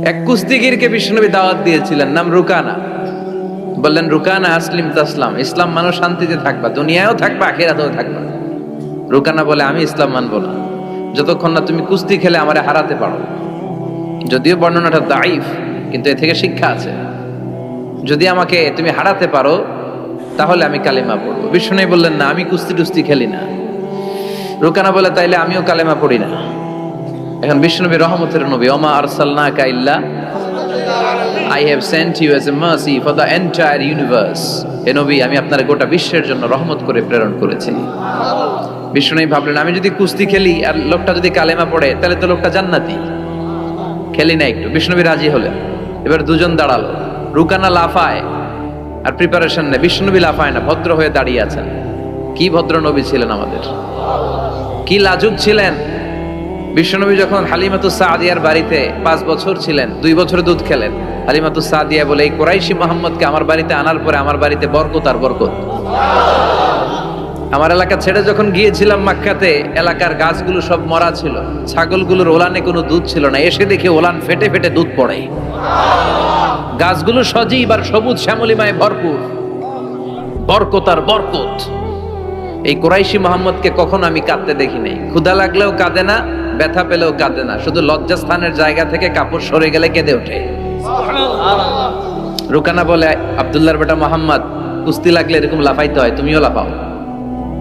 এক কুস্তিগিরকে বিশ্বনবী দাওয়াত দিয়েছিলেন, নাম রুকানা। বললেন, রুকানা আসলিম তাসলাম, ইসলাম মানো, শান্তিতে থাকবা, দুনিয়ায়ও থাকবা, আখিরাতেও থাকবা। রুকানা বলে, আমি ইসলাম মানবো না যতক্ষণ না তুমি কুস্তি খেলে আমারে হারাতে পারো। যদিও বর্ণনাটা দাইফ, কিন্তু এ থেকে শিক্ষা আছে। যদি আমাকে তুমি হারাতে পারো তাহলে আমি কালেমা পড়বো। বিশ্বনবী বললেন, না, আমি কুস্তি টুস্তি খেলি না। রুকানা বলে, তাইলে আমিও কালেমা পড়ি না। এখন বিশ্বনবী রহমতের নবী, ওমা আরসালনাকা ইল্লা I have sent you as a mercy for the entire universe. হে নবী, আমি আপনার গোটা বিশ্বের জন্য রহমত করে প্রেরণ করেছি। বিশ্বনবী ভাবলেন, আমি যদি কুস্তি খেলি আর লোকটা যদি কালেমা পড়ে তাহলে তো লোকটা জান্নাতি, খেলি না একটু। বিশ্বনবী রাজি হলেন। এবার দুজন দাঁড়ালো, রুকানা লাফায় আর প্রিপারেশন নেয়, বিশ্বনবী লাফায় না, ভদ্র হয়ে দাঁড়িয়ে আছেন। কি ভদ্র নবী ছিলেন আমাদের, কি লাজুক ছিলেন। বিশ্বনবী যখন হালিমাতুস সাদিয়ার বাড়িতে 5 বছর ছিলেন, 2 বছর দুধ খেলেন, হালিমাতুস সাদিয়া বলে, এই কুরাইশি মুহাম্মদকে আমার বাড়িতে আনার পরে আমার বাড়িতে বরকত আর বরকত। আমার এলাকা ছেড়ে যখন গিয়েছিলাম মক্কাতে, এলাকার গাছগুলো সব মরা ছিল, ছাগলগুলোর ওলানে কোনো দুধ ছিল না, এসে দেখে ওলান ফেটে ফেটে দুধ পড়ে। গাছগুলো সজীব আর সবুজ শ্যামলিমায় ভরপুর, বরকত আর বরকত। এই কুরাইশি মুহাম্মদকে কখনো আমি কাঁদতে দেখি নাই। ক্ষুধা লাগলেও কাঁদে না, ব্যথা পেলেও কাঁদে না, শুধু লজ্জাস্থানের জায়গা থেকে কাপড় সরে গেলে কেঁদে ওঠে। রুকানা বলে, আব্দুল্লাহর বেটা মোহাম্মদ, কুস্তি লাগলে এরকম লাফাইতে হয়, তুমিও লাফাও।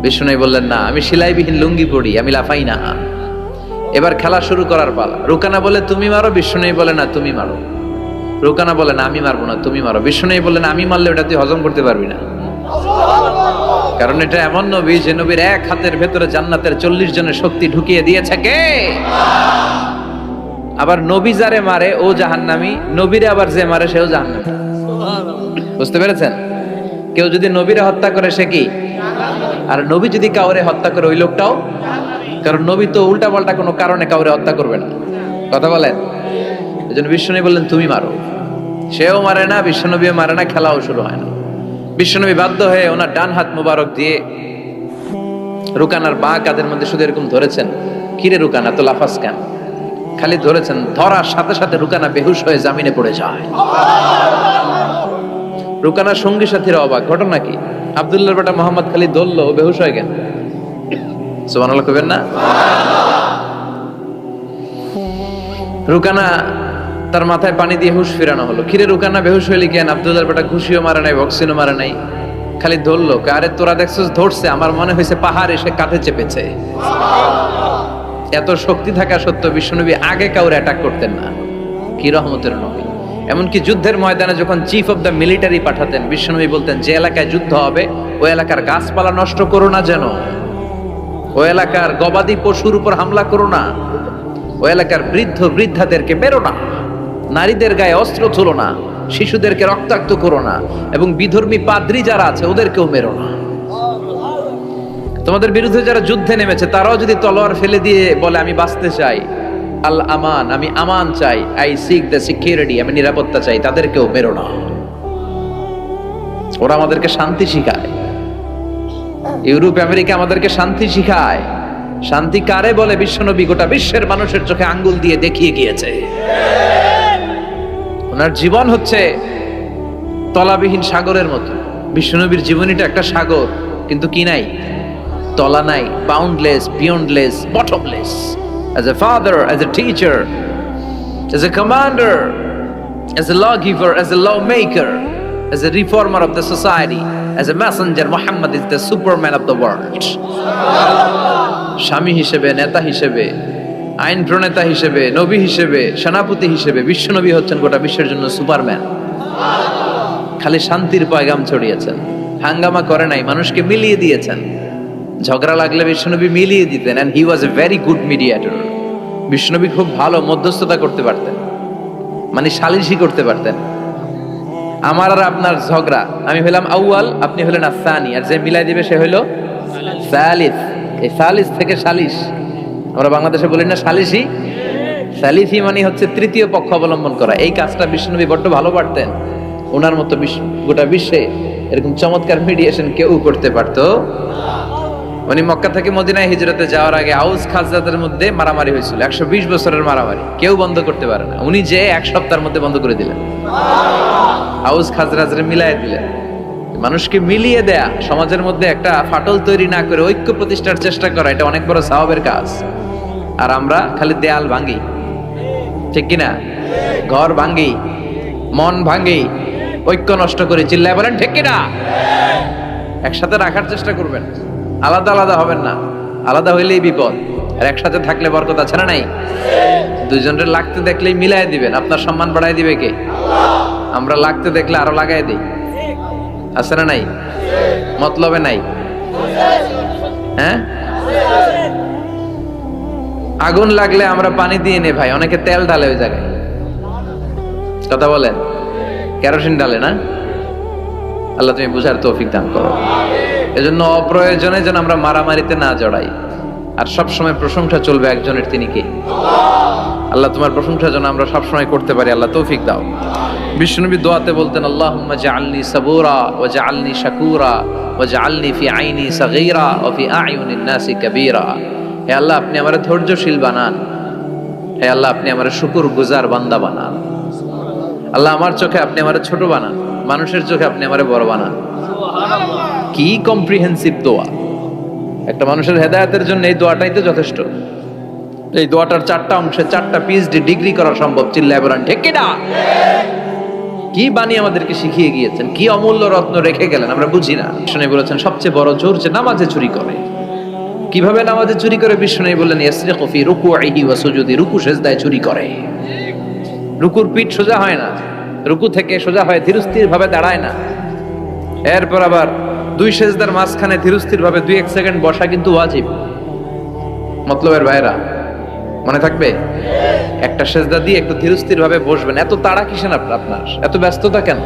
বিষ্ণু বললেন, না, আমি সেলাইবিহীন লুঙ্গি পরি, আমি লাফাই না। এবার খেলা শুরু করার পালা। রুকানা বলে, তুমি মারো। বিষ্ণু বলে, না, তুমি মারো। রুকানা বলে, না, আমি মারবো না, তুমি মারো। বিষ্ণু বললেন, আমি মারলে ওটা তুই হজম করতে পারবি না, কারণ এটা এমন নবী যে নবীর এক হাতের ভেতরে জান্নাতের 40 জনের শক্তি ঢুকিয়ে দিয়েছে কে? আবার নবী যারে মারে ও জাহান্নামী, নবীরে আবার যে মারে সেও জাহান্নামী। বুঝতে পেরেছেন? কেউ যদি নবীরে হত্যা করে সে কি? আর নবী যদি কাউরে হত্যা করে ওই লোকটাও, কারণ নবী তো উল্টা পাল্টা কোনো কারণে কাউরে হত্যা করবে না। কথা বলেন? এজন্য বিশ্বনবী বললেন, তুমি মারো। সেও মারে না, বিশ্বনবীও মারে না, খেলাও শুরু হয় না। বিশ্বনবী বাধ্য হয়ে ওনার ডান হাত মুবারক দিয়ে রুকানার বাঁ কাঁধের মধ্যে শুধু এরকম ধরেছেন। কিরে রুকানা, তো লাফাস কেন? খালি ধরেছেন, ধরার সাথে সাথে রুকানা বেহুশ হয়ে জামিনে পড়ে যায়। রুকানার সঙ্গী সাথীরা অবাক, ঘটনা কি? আব্দুল্লাহর বেটা মোহাম্মদ খালি দলল, ও বেহুশ হয়ে গেল। সুবহানাল্লাহ কইবেন না? রুকানা তার মাথায় পানি দিয়ে হুশ ফেরানো হলো। কিরে রুকানা, বেহুশ হইলি কেন? আব্দুল্লাহর বেটা ঘুষিও মারে নাই, বক্সিনও মারে নাই, খালি ধরলো। আরে তোরা দেখছিস ধরছে, আমার মনে হয়েছে পাহাড় এসে কাঁধে চেপেছে। এত শক্তি থাকা সত্ত্বেও বিশ্বনবী আগে কাউরে অ্যাটাক করতেন না। কি রহমতের নবী! এমনকি যুদ্ধের ময়দানে যখন চিফ অফ দ্য মিলিটারি পাঠাতেন, বিশ্বনবী বলতেন, যে এলাকায় যুদ্ধ হবে ওই এলাকার গাছপালা নষ্ট করো না, যেন ওই এলাকার গবাদি পশুর উপর হামলা করো না, ওই এলাকার বৃদ্ধ বৃদ্ধাদেরকে মেরো না, নারীদের গায়ে অস্ত্র তুলো না, শিশুদেরকে রক্তাক্ত করো না, এবং বিধর্মী পাদ্রী যারা আছে ওদেরকেও মেরো না। তোমাদের বিরুদ্ধে যারা যুদ্ধে নেমেছে তারাও যদি তলোয়ার ফেলে দিয়ে বলে, আমি বাঁচতে চাই, আল আমান, আমি আমান চাই, আই সিক দ্য সিকিউরিটি, আমি নিরাপত্তা চাই, তাদেরকেও মেরো না। ওরা আমাদেরকে শান্তি শিখায়। ইউরোপ আমেরিকা আমাদেরকে শান্তি শিখায়। শান্তি কারে বলে বিশ্বনবী গোটা বিশ্বের মানুষের চোখে আঙ্গুল দিয়ে দেখিয়ে গিয়েছে। ওনার জীবন হচ্ছে তলাবিহীন সাগরের মতো। বিশ্বনবীর জীবনীটা একটা সাগর, কিন্তু কি নাই? তলা নাই, boundless, beyondless, bottomless. As a father, as a teacher, as a commander, as a lawgiver, as a lawmaker, as a reformer of the society, as a messenger, Muhammad is the superman of the world. স্বামী হিসেবে, নেতা হিসেবে, আইন প্রণেতা হিসেবে, নবী হিসেবে, সেনাপতি হিসেবে বিশ্বনবী হচ্ছেন গোটা বিশ্বের জন্য সুপারম্যান। খালি শান্তির পয়গাম ছড়িয়েছেন, হাঙ্গামা করে নাই, মানুষকে মিলিয়ে দিয়েছেন। ঝগড়া লাগলে বিশ্বনবী মিলিয়ে দিতেন, and he was a very good mediator. বিশ্বনবী খুব ভালো মধ্যস্থতা করতে পারতেন, মানে সালিশি করতে পারতেন। আমার আর আপনার ঝগড়া, আমি হলাম আউয়াল, আপনি হলেন আসানি, আর যে মিলাই দিবে সে হইল সালিস। এই সালিস থেকে সালিশ, আমরা বাংলাদেশে বলি না সালিসি? সালিসি মানে হচ্ছে তৃতীয় পক্ষ অবলম্বন করা। এই কাজটা বিশ্বনবী বড্ড ভালো পারতেন। ওনার মতো গোটা বিশ্বে এরকম চমৎকার মিডিয়েশন কেউ করতে পারতো। উনি মক্কা থেকে মদিনায় হিজরতে যাওয়ার আগে আউস খাজরাজের মধ্যে মারামারি হয়েছিল, 120 বছরের মারামারি, কেউ বন্ধ করতে পারে না। উনি যে এক সপ্তাহের মধ্যে বন্ধ করে দিলেন, আউস খাজরাজের মিলায় দিলেন। মানুষকে মিলিয়ে দেয়া, সমাজের মধ্যে একটা ফাটল তৈরি না করে ঐক্য প্রতিষ্ঠার চেষ্টা করা, এটা অনেক বড় সওয়াবের কাজ। আর আমরা খালি দেয়াল ভাঙি, ঠিক কিনা? ঘর ভাঙি, মন ভাঙি, ঐক্য নষ্ট করি। চিল্লায় বলেন ঠিক কিনা? একসাথে রাখার চেষ্টা করবেন, আলাদা আলাদা হবেন না। আলাদা হইলেই বিপদ, আর একসাথে থাকলে বরকত আছে না নাই? দুইজনের লাগতে দেখলেই মিলাই দিবেন। আপনার সম্মান বাড়াই দিবে কে? আমরা লাগতে দেখলে আরো লাগাই দিই, আছে না নাই? মতলবে নাই? হ্যাঁ, আগুন লাগলে আমরা পানি দিয়ে নে ভাই, অনেকে তেল ঢালে ওই জায়গায়, কথা বলেন, কেরোসিন ঢালে না। আল্লাহ তুমি বুঝার তৌফিক দান করো। এজন্য অপ্রয়োজনে যেন আমরা মারামারিতে না জড়াই। আর সব সময় প্রশংসা চলবে একজনের, তিনি কে? আল্লাহ তোমার প্রশংসা যেন আমরা সব সময় করতে পারি, আল্লাহ তৌফিক দাও। বিশ্বনবী দোয়াতে বলতেন, আল্লাহুম্মা জাআলনি সাবুরা ওয়া জাআলনি শাকুরা ওয়া জাআলনি ফি আইনি সাগীরা ওয়া ফি আ'য়ুনিন নাসি কাবীরা। হে আল্লাহ, আপনি আমারে ধৈর্যশীল বানান। হে আল্লাহ, আপনি আমারে শুকরগুজার বান্দা বানান। আল্লাহ, আমার চোখে আপনি আমারে ছোট বানান, মানুষের চোখে আপনি আমারে বড় বানান। কি কম্প্রিহেন্সিভ দোয়া! একটা মানুষের হেদায়েতের জন্য এই দোয়াটাই তো যথেষ্ট। এই দোয়াটার 4টা অংশে 4টা পিএইচডি ডিগ্রি করা সম্ভব। চিল্লায় বলেন ঠিক কি না? কি বাণী আমাদেরকে শিখিয়ে গিয়েছেন, কি অমূল্য রত্ন রেখে গেলেন, আমরা বুঝি না। বিষ্ণু বলেছেন সবচেয়ে বড় চোর যে নামাজে চুরি করে। কিভাবে নামাজে চুরি করে? বিষ্ণু বললেন ইয়াসরিকু ফি রুকুইহি ওয়া সুজুদি, রুকু সেজদায় চুরি করে। রুকুর পিঠ সোজা হয় না, রুকু থেকে সোজা হয়, ধীরস্থির ভাবে দাঁড়ায় না। এরপর আবার 2 সেজদার মাঝখানে ধীরস্থির ভাবে 2-1 সেকেন্ড বসা কিন্তু ওয়াজিব। মতলবের ভাইরা মনে থাকবে, একটা সেজদা দিয়ে একটু ধীরস্থির ভাবে বসবেন। এত তাড়া কিসের আপনার? এত ব্যস্ততা কেন?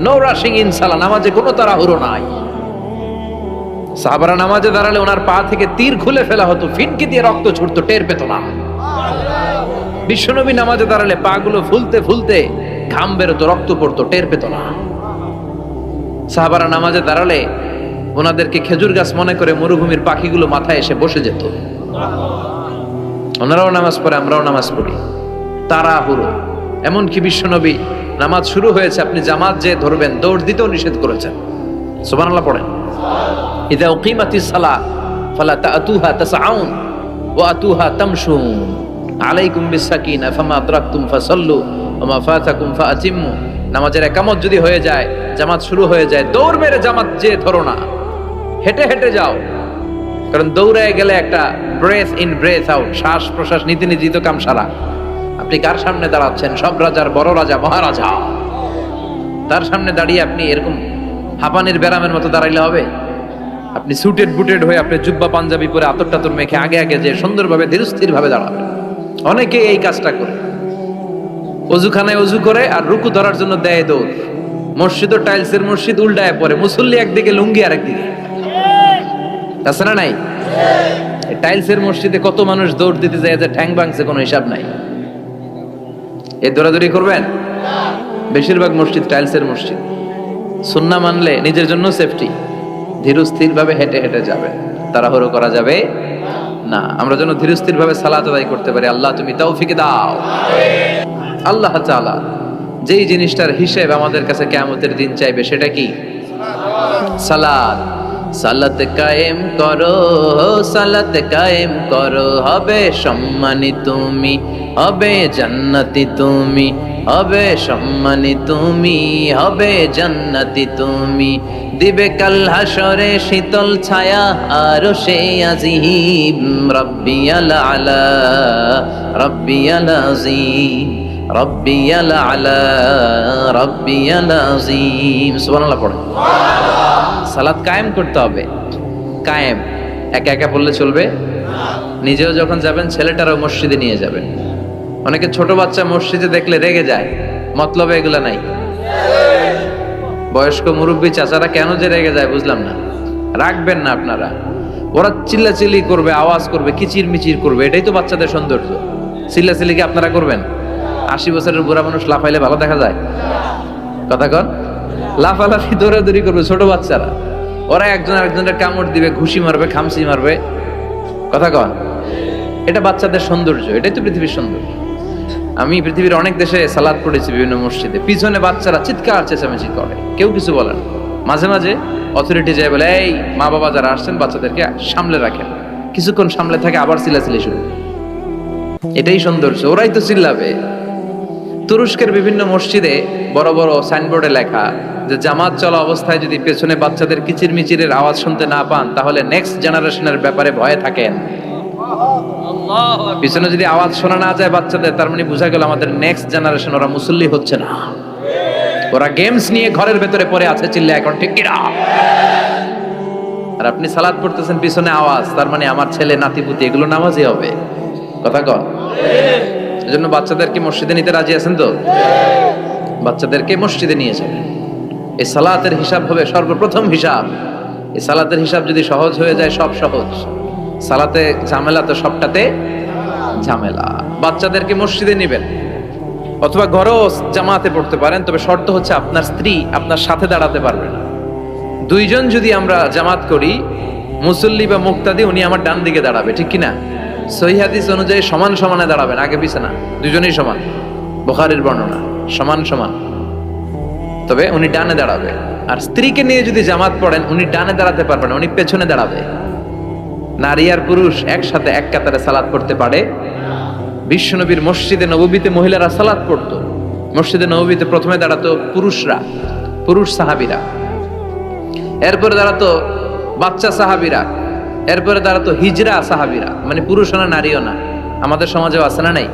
নো রাশিং ইন সালাহ, নামাজে কোনো তাড়াহুড়ো নাই। সাহাবারা নামাজে দাঁড়ালে ওনার পা থেকে তীর খুলে ফেলা হতো, ফিনকি দিয়ে রক্ত ছুটতো, টের পেত না। বিশ্বনবী নামাজে দাঁড়ালে পা গুলো ফুলতে ফুলতে ঘাম বেরোতো, রক্ত পড়তো, টের পেত না। সাহাবারা নামাজে দাঁড়ালে ওনাদেরকে খেজুর গাছ মনে করে মরুভূমির পাখিগুলো মাথায় এসে বসে যেত। ওনারাও নামাজ পড়ে, আমরাও নামাজ পড়ি, তাড়াহুড়ো। এমনকি বিশ্বনবী নামাজ শুরু হয়েছে, আপনি জামাত যে ধরবেন, দৌড় দিতেও নিষেধ করেছেন। সুবহানাল্লাহ পড়েন। ইযা উকিমাতিস সালাহ ফালা তা'তুহা তাসআউন ওয়া আতুহা তামশুন আলাইকুম বিসাকিনা ফামা আদরাকতুম ফাসাল্লু ওয়া মা ফাতাকুম ফাআতিম্মু। নামাজের একামত যদি হয়ে যায়, জামাত শুরু হয়ে যায়, দৌড় মেরে জামাত যে ধরো না, হেঁটে হেঁটে যাও। কারণ দৌড়ায় গেলে একটা ব্রেথ ইন ব্রেথ আউট, শ্বাস প্রশ্বাস নিতে নিতে তো কাম সারা। আপনি কার সামনে দাঁড়াচ্ছেন? সব রাজার বড় রাজা, মহারাজা। তার সামনে দাঁড়িয়ে আপনি এরকম হাঁপানির ব্যারামের মতো দাঁড়াইলে হবে? আপনি সুটেড বুটেড হয়ে, আপনি জুব্বা পাঞ্জাবি পরে আতর টাতর মেখে আগে আগে যে সুন্দরভাবে ধীরস্থির ভাবে দাঁড়াবেন। অনেকে এই কাজটা করে, অজুখানায় অজু করে আর রুকু ধরার জন্য দেয় দৌড়। মসজিদ ও টাইলসের মসজিদ, উল্টায় পড়ে, মুসল্লি একদিকে, লুঙ্গি আরেকদিকে, আছে না নাই? টাইলসের মসজিদে কত মানুষ দৌড় দিতে যায় যে ঠ্যাং ভাঙছে, কোনো হিসাব নাই। এই দৌড়াদৌড়ি করবেন? বেশিরভাগ মসজিদ টাইলসের মসজিদ। সুন্নাহ মানলে নিজের জন্য সেফটি, ধীরস্থির ভাবে হেঁটে হেঁটে যাবে, তাড়াহুড়ো করা যাবে না। আমরা যেন ধীরস্থির ভাবে সালাত আদায় করতে পারি। আল্লাহ তুমি তৌফিক দাও। আল্লাহ তাআলা যেই জিনিসটার হিসেব আমাদের কাছে কিয়ামতের দিন চাইবে, সেটা কি? সালাত। সালাত কায়েম করো, সালাত কায়েম করো, হবে সম্মানী তুমি, হবে জান্নাতি তুমি, হবে সম্মানী তুমি, হবে জান্নাতি তুমি। দিবে কাল হাসরে শীতল ছায়া আরশে আজিম, রাব্বিয়াল আলা, রাব্বিয়াল আযীম, রাব্বিয়াল আলা, রাব্বিয়াল আযীম। সুবহানাল্লাহ পড়ে। সালাত কায়েম করতে হবে। কায়েম একা একা পড়লে চলবে? নিজেও যখন যাবেন, ছেলেটারও মসজিদে নিয়ে যাবেন। অনেকে ছোট বাচ্চা মসজিদে দেখলে রেগে যায়, মতলবে এগুলা নাই। বয়স্ক মুরব্বী চাচারা কেন যে রেগে যায় বুঝলাম না। রাখবেন না আপনারা। ওরা চিল্লাচিল্লি করবে, আওয়াজ করবে, কিচির মিচির করবে, এটাই তো বাচ্চাদের সৌন্দর্য। চিল্লাচিল্লি কি আপনারা করবেন? 80 বছরের বুড়া মানুষ লাফাইলে ভালো দেখা যায়? কথা কন। লাফালাফি দৌড়াদৌড়ি করবে ছোট বাচ্চারা, ওরা একজন আরেকজনের কামড় দিবে, ঘুষি মারবে, খামচি মারবে, কথা কন। এটা বাচ্চাদের সৌন্দর্য, এটাই তো পৃথিবীর সৌন্দর্য। আমি পৃথিবীর অনেক দেশে সালাত পড়েছি, বিভিন্ন মসজিদে পিছনে বাচ্চারা চিৎকার চেঁচামেচি করে, কেউ কিছু বলে না। মাঝে মাঝে অথরিটি যায় বলে, এই মা বাবা যারা আসছেন বাচ্চাদেরকে সামলে রাখেন। কিছুক্ষণ সামলে থাকে, আবার চিল্লাচিল্লি শুরু। এটাই সৌন্দর্য, ওরাই তো চিল্লাবে। তুরস্কের বিভিন্ন মসজিদে বড় বড় সাইনবোর্ডে লেখা যে জামাত চলা অবস্থায় যদি পেছনে বাচ্চাদের কিচির মিচিরের আওয়াজ শুনতে না পান তাহলে নেক্সট জেনারেশনের ব্যাপারে ভয়ে থাকেন। পিছনে যদি আওয়াজ শোনা না যায় বাচ্চাদের, তার মানে বোঝা গেল আমাদের নেক্সট জেনারেশন ওরা মুসল্লি হচ্ছে না, ওরা গেমস নিয়ে ঘরের ভেতরে পড়ে আছে, চিল্লা এখন ঠিক কিনা। আর আপনি সালাত পড়তেছেন, পিছনে আওয়াজ, তার মানে আমার ছেলে নাতিপুতি এগুলো নামাজই হবে, কথা কন। এজন্য বাচ্চাদেরকে মসজিদে নিতে রাজি আছেন তো? বাচ্চাদেরকে মসজিদে নিয়ে যাবেন। এই সালাতের হিসাব হবে সর্বপ্রথম হিসাব। এই সালাতের হিসাব যদি সহজ হয়ে যায়, সব সহজ। সালাতে ঝামেলা তো সবটাতে ঝামেলা। বাচ্চাদেরকে মসজিদে নিবেন, অথবা ঘরেও জামাতে পড়তে পারেন, তবে শর্ত হচ্ছে আপনার স্ত্রী আপনার সাথে দাঁড়াতে পারবে না। দুইজন যদি আমরা জামাত করি, মুসল্লি বা মুক্তাদি, উনি আমার ডান দিকে দাঁড়াবে, ঠিক কিনা? সহিহ হাদিস অনুযায়ী সমান সমানে দাঁড়াবেন, আগে পিছে না, দুজনেই সমান। বুখারীর বর্ণনা, সমান সমান, তবে উনি ডানে দাঁড়াবে। আর স্ত্রীকে নিয়ে যদি জামাত পড়েন, উনি ডানে দাঁড়াতে পারবেন, উনি পেছনে দাঁড়াবে। নারী আর পুরুষ একসাথে এক কাতারে সালাত পড়তে পারে। বিশ্বনবীর মসজিদে নববীতে মহিলারা সালাত পড়তো। মসজিদে নববীতে প্রথমে দাঁড়াতো পুরুষরা, পুরুষ সাহাবীরা, এরপরে দাঁড়াতো বাচ্চা সাহাবীরা, এরপরে দাঁড়াতো হিজরা সাহাবীরা, মানে পুরুষও না নারীও না। আমাদের সমাজেও আছে না নাই?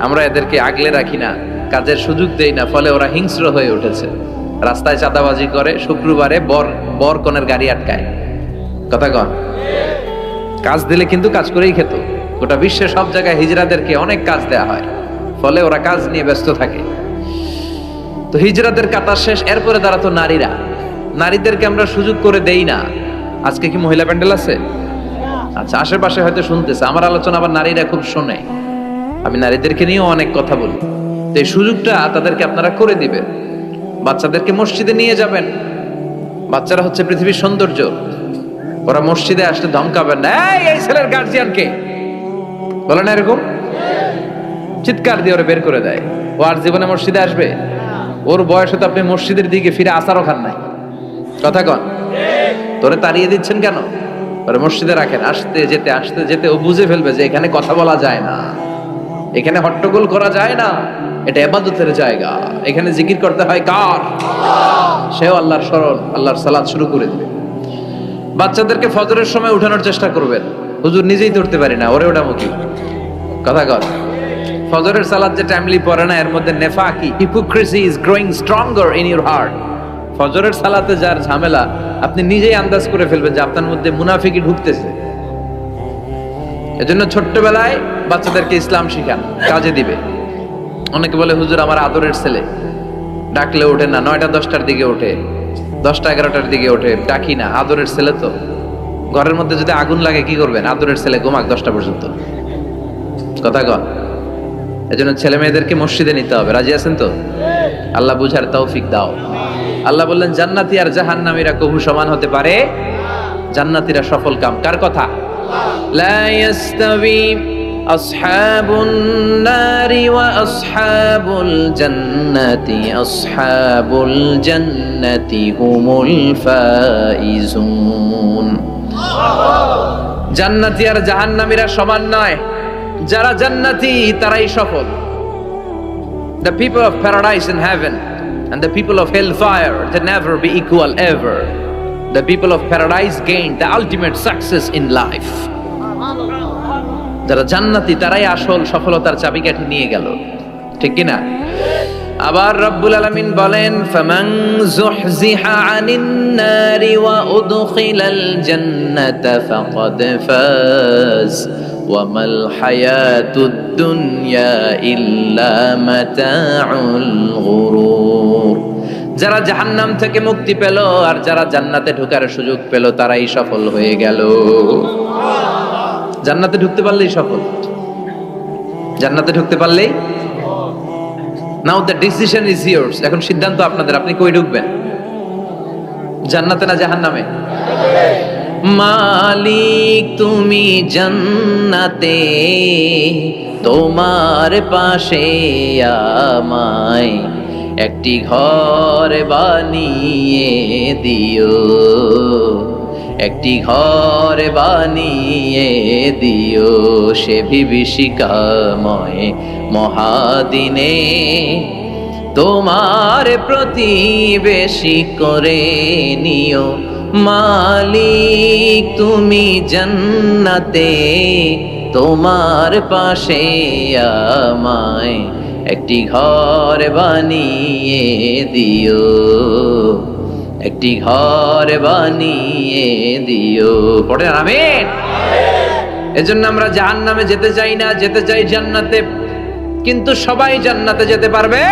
আমরা এদেরকে আগলে রাখি না, কাজের সুযোগ দেই না, ফলে ওরা হিংস্র হয়ে উঠেছে। রাস্তায় চাঁদাবাজি করে, শুক্রবারে বর কনের গাড়ি আটকায়, কথা কন। কাজ দিলে কিন্তু কাজ করেই খেত। গোটা বিশ্বের সব জায়গায় হিজরাদেরকে অনেক কাজ দেয়া হয়, ফলে ওরা কাজ নিয়ে ব্যস্ত থাকে। তো হিজরাদের কাতার শেষ, এরপরে দাঁড়াতো নারীরা। নারীদেরকে আমরা সুযোগ করে দেই না। আজকে কি মহিলা প্যান্ডেল আছে? আচ্ছা, আশেপাশে হয়তো শুনতেছে। আমার আলোচনা আবার নারীরা খুব শোনে, আমি নারীদেরকে নিয়েও অনেক কথা বলি। তো এই সুযোগটা তাদেরকে আপনারা করে দিবেন। বাচ্চাদেরকে মসজিদে নিয়ে যাবেন। বাচ্চারা হচ্ছে পৃথিবীর সৌন্দর্য। ওরা মসজিদে আসলে ধমকাবেন না, এই ছেলের গার্জিয়ান কে, বলে না এরকম, চিৎকার দিয়ে ওরা বের করে দেয়। ও আর জীবনে মসজিদে আসবে? ওর বয়সে তো আপনি মসজিদের দিকে ফিরে আসারও খান নাই, কথা কন। তোরে তাড়িয়ে দিচ্ছেন কেন? ওরা মসজিদে রাখেন। আসতে যেতে ও বুঝে ফেলবে যে এখানে কথা বলা যায় না, এখানে হট্টগোল করা যায় না, এটা ইবাদতের জায়গা, এখানে জিকির করতে হয় কার? সেও আল্লাহর স্মরণ, আল্লাহর সালাত শুরু করে দিবে। বাচ্চাদেরকে ফজরের সময় উঠানোর চেষ্টা করবেন। হুজুর নিজেই ধরতে পারি না, ওরে ওটা মুখী, কথা কর। ফজরের সালাত যে টাইমলি পড়ে না, এর মধ্যে নেফাকি, hypocrisy is growing stronger in your heart. ফজরের সালাতে যার ঝামেলা, আপনি নিজেই আন্দাজ করে ফেলবেন যে আপনার মধ্যে মুনাফিকি ঢুকতেছে। এজন্য ছোট্টবেলায় বাচ্চাদেরকে ইসলাম শিখান, কাজে দিবে। অনেকে বলে হুজুর আমার আদরের ছেলে, ডাকলে ওঠে না, 9টা 10টার দিকে ওঠে, 10টা 11টার দিকে ওঠে, ডাকি না। আদরের ছেলে তো। ঘরের মধ্যে যদি আগুন লাগে কি করবেন? আদরের ছেলে ঘুমাক 10টা পর্যন্ত, কথা কন। এজন্য ছেলে মেয়েদেরকে মসজিদে নিতে হবে। রাজি আছেন তো? আল্লাহ বুঝার তৌফিক দাও। আল্লাহ বললেন জান্নাতি আর জাহান্নামীরা কবু সমান হতে পারে? জান্নাতীরা সফল কাম। কার কথা? লা ইয়াস্তাবি আসহাবুন নারি ওয়া আসহাবুল জান্নাতি আসহাবুল জান্নাতি হুমুল ফাইজুন। জান্নাতি আর জাহান্নামীরা সমান নয়, যারা জান্নাতি তারাই সফল। The people of paradise in heaven and the people of hellfire, they never be equal ever. The people of paradise gain the ultimate success in life. যারা জান্নাতি তারাই আসল সফলতার চাবিকাঠি নিয়ে গেল, ঠিক কি না? আবার রব্বুল আলামিন বলেন ফামান যুহজিহা আনিন নারি ওয়া উদখিলাল জান্নাতা ফাকাদ ফাজ ওয়া মাল হায়াতুদ দুনিয়া ইল্লা মাতাউল গুরুর। যারা জাহান্নাম থেকে মুক্তি পেল আর যারা জান্নাতে ঢোকার সুযোগ পেল তারাই সফল হয়ে গেল। জান্নাতে ঢুকতে পারলেই সফল, জান্নাতে ঢুকতে পারলেই। নাও দ্য ডিসিশন ইজ ইয়ার্স। এখন সিদ্ধান্ত আপনাদের, আপনি কই ঢুকবেন? জান্নাতে না জাহান্নামে? মালিক তুমি জান্নাতে, তোমার পাশে আমায় একটি ঘর বানিয়ে দিও, একটি ঘর বানিয়ে দিও সে বিভীষিকাময় মহাদিনে, তোমার প্রতিবেশী করে নিও। মালিক তুমি জান্নাতে, তোমার পাশে আমায় একটি ঘর বানিয়ে দিও, একটি ঘর বানিয়ে দিও। পড়ে আমিন। এজন্য আমরা জাহান্নামে যেতে চাই না, যেতে চাই জান্নাতে। কিন্তু সবাই জান্নাতে যেতে পারবে?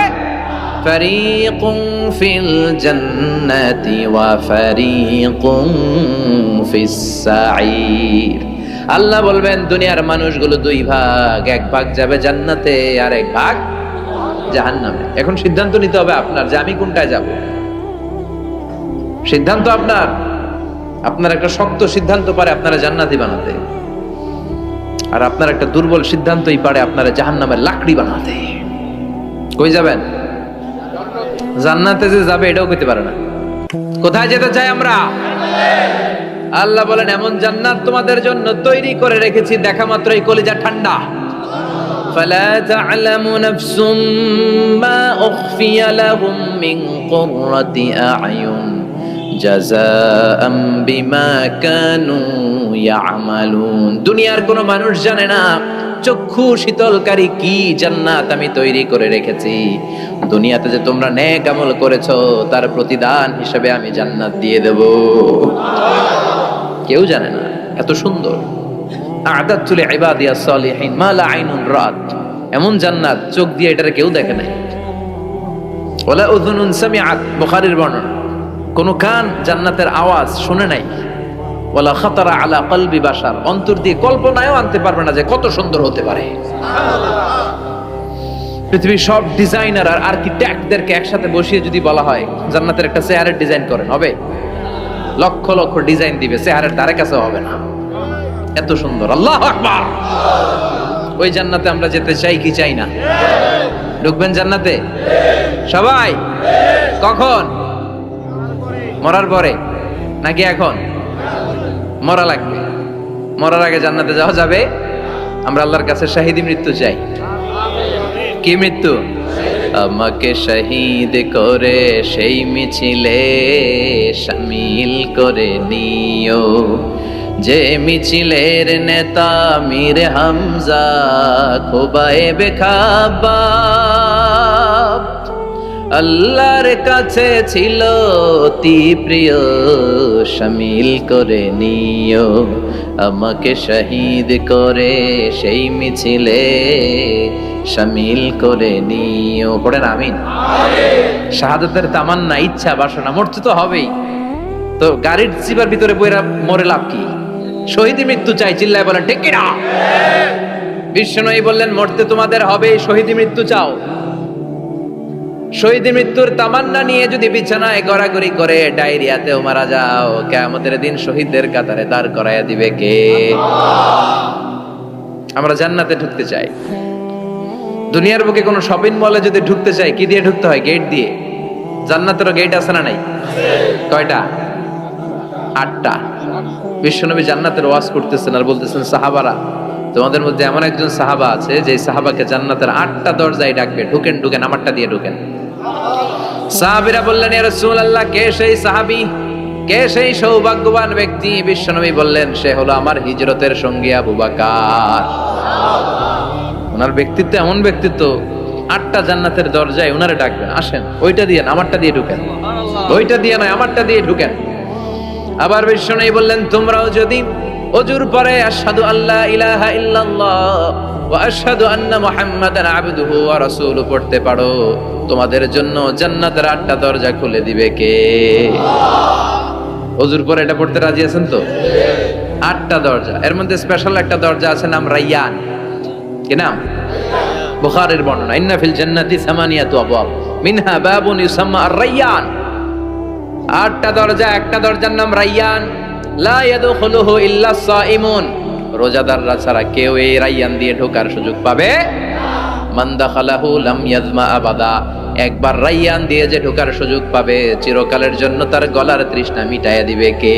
ফারিকুম ফিল জান্নাতি ওয়া ফারিকুম ফিস সাঈর। আল্লাহ বলবেন দুনিয়ার মানুষগুলো দুই ভাগ, এক ভাগ যাবে জান্নাতে আর এক ভাগ জাহান্নামে। এখন সিদ্ধান্ত নিতে হবে আপনার যে আমি কোনটায় যাব। সিদ্ধান্ত আপনার। আপনার একটা শক্ত সিদ্ধান্ত পারে আপনারা জান্নাতি বানাতে, আর আপনার একটা দুর্বল সিদ্ধান্তই পারে আপনারা জাহান্নামের লাকড়ি বানাতে। কই যাবেন? জান্নাতে যে যাবে এটাও কইতে পারে না। কোথায় যেতে চাই আমরা? আল্লাহ বলেন এমন জান্নাত তোমাদের জন্য তৈরি করে রেখেছি, দেখা মাত্রই কলিজা ঠান্ডা। ফালা তা'লামু নাফসুম মা উখফিয়া লাহুম মিন কুররাতি আ'য়ুন জাযাআম বিমা কানু ইয়ামালুন। দুনিয়ার কোনো মানুষ জানে না চক্ষু শীতলকারী কি জান্নাত আমি তৈরি করে রেখেছি। দুনিয়াতে যে তোমরা নেক আমল করেছো তার প্রতিদান হিসেবে আমি জান্নাত দিয়ে দেব। কেউ জানে না এত সুন্দর। আ'দাতু লিইবাদিয়াস সালিহিন মা লা আইনুন রাত। এমন জান্নাত চোখ দিয়ে এটারে কেউ দেখে নাই। ওয়ালা উযুনুন সামিআত, বুখারীর বর্ণনা। কোন কান জান্নাতের আওয়াজ শুনে নাই। ওয়ালা খাতারা আলা কলবি বাশার, অন্তর দিয়ে কল্পনায়ও আনতে পারবে না যে কত সুন্দর হতে পারে। পৃথিবীর সব ডিজাইনার আর আর্কিটেক্টদেরকে একসাথে বসিয়ে যদি বলা হয় জান্নাতের একটা চেয়ারের ডিজাইন করেন, হবে? লক্ষ লক্ষ ডিজাইন দিবে, চেয়ারের ধারে কাছে হবে না, এত সুন্দর। আল্লাহু আকবার। ওই জান্নাতে আমরা যেতে চাই কি চাই না? ঢুকবেন জান্নাতে সবাই? কখন? মরার পরে নাকি এখন? মরা লাগবে। মরার আগে জান্নাতে যাওয়া যাবে? আমরা আল্লাহর কাছে শাহিদি মৃত্যু চাই। কি মৃত্যু? আমাকে শহীদ করে সেই মিছিলে শামিল করে নিও, যে মিছিলের নেতা মীর হামজা খোবায়েব খাব্বাব। আল্লাহর কাছে ছিল অতি প্রিয়, শামিল করে নিও আমাকে শহীদ করে সেই মিছিলে শামিল করে নিও। পড়েন আমিন। শাহাদাতের তামান্না, ইচ্ছা, বাসনা, মরতে তো হবেই। তো গাড়ির চিপার ভিতরে বইরা মরে লাভ কি? শহীদি মৃত্যু চাই, চিল্লায় বলেন ঠিক কিনা? বিশ্বনবী বললেন মরতে তোমাদের হবে, শহীদি মৃত্যু চাও। শহীদি মৃত্যুর তামান্না নিয়ে যদি বিছানায় গড়াগড়ি করে ডায়রিয়াতেও মারা যাও, কিয়ামতের দিন শহীদদের কাতারে দাঁড় করাইয়া দিবে কে? আমরা জান্নাতে ঢুকতে চাই। দুনিয়ার বুকে কোনো শপিং মলে যদি ঢুকতে চাই কি দিয়ে ঢুকতে হয়? গেট দিয়ে। জান্নাতেরও গেট আছে না নাই? কয়টা? 8টা। বিশ্বনবী জান্নাতের ওয়াজ করতেছেন আর বলতেছেন সাহাবারা, তোমাদের মধ্যে এমন একজন সাহাবা আছে যে সাহাবাকে জান্নাতের 8টা দরজায় ডাকবে, ঢুকেন ঢুকেন, আমারটা দিয়ে ঢুকেন। সাহাবীরা বললেন ইয়া রাসূলুল্লাহ, কে সেই সাহাবী, কে সেই সৌভাগ্যবান ব্যক্তি? বিশ্বনবী বললেন সে হলো আমার হিজরতের সঙ্গী আবু বকর। ওনার ব্যক্তিত্ব এমন ব্যক্তিত্ব, 8টা জান্নাতের দরজায় ওনারে ডাকবেন, আসেন ওইটা দিয়ে না আমারটা দিয়ে ঢুকেন, ওইটা দিয়ে নয় আমারটা দিয়ে ঢুকেন। আবার বিশ্বনবী বললেন তোমরাও যদি ওযুর পরে আশহাদু আল্লা ইলাহা ইল্লাল্লাহ ওয়া আশহাদু আন্না মুহাম্মাদান আবদুহু ওয়া রাসূলুহু পড়তে পারো, তোমাদের জন্য জান্নাতের 8টা দরজা খুলে দিবে কে? ওযুর পরে এটা পড়তে রাজি আছেন তো? 8টা দরজা, এর মধ্যে স্পেশাল একটা দরজা আছে নাম রায়্যান। কি নাম? বুখারীর বর্ণনা, ইন্না ফিল জান্নাতি সামানিয়াতু আবওয়াব মিনহা বাবুন ইউসাম্মা আর-রায়্যান। 8টা দরজা, একটা দরজার নাম রাইয়ান, লা ইয়াদখুলুহু ইল্লা সাইমুন, রোজাদাররা ছাড়া কেউ এই রাইয়ান দিয়ে ঢোকার সুযোগ পাবে মান দাখালাহু লাম ইয়াজমা আবাদা, একবার রাইয়ান দিয়ে যে ঢোকার সুযোগ পাবে চিরকালের জন্য তার গলার তৃষ্ণা মিটাইয়া দিবে কে?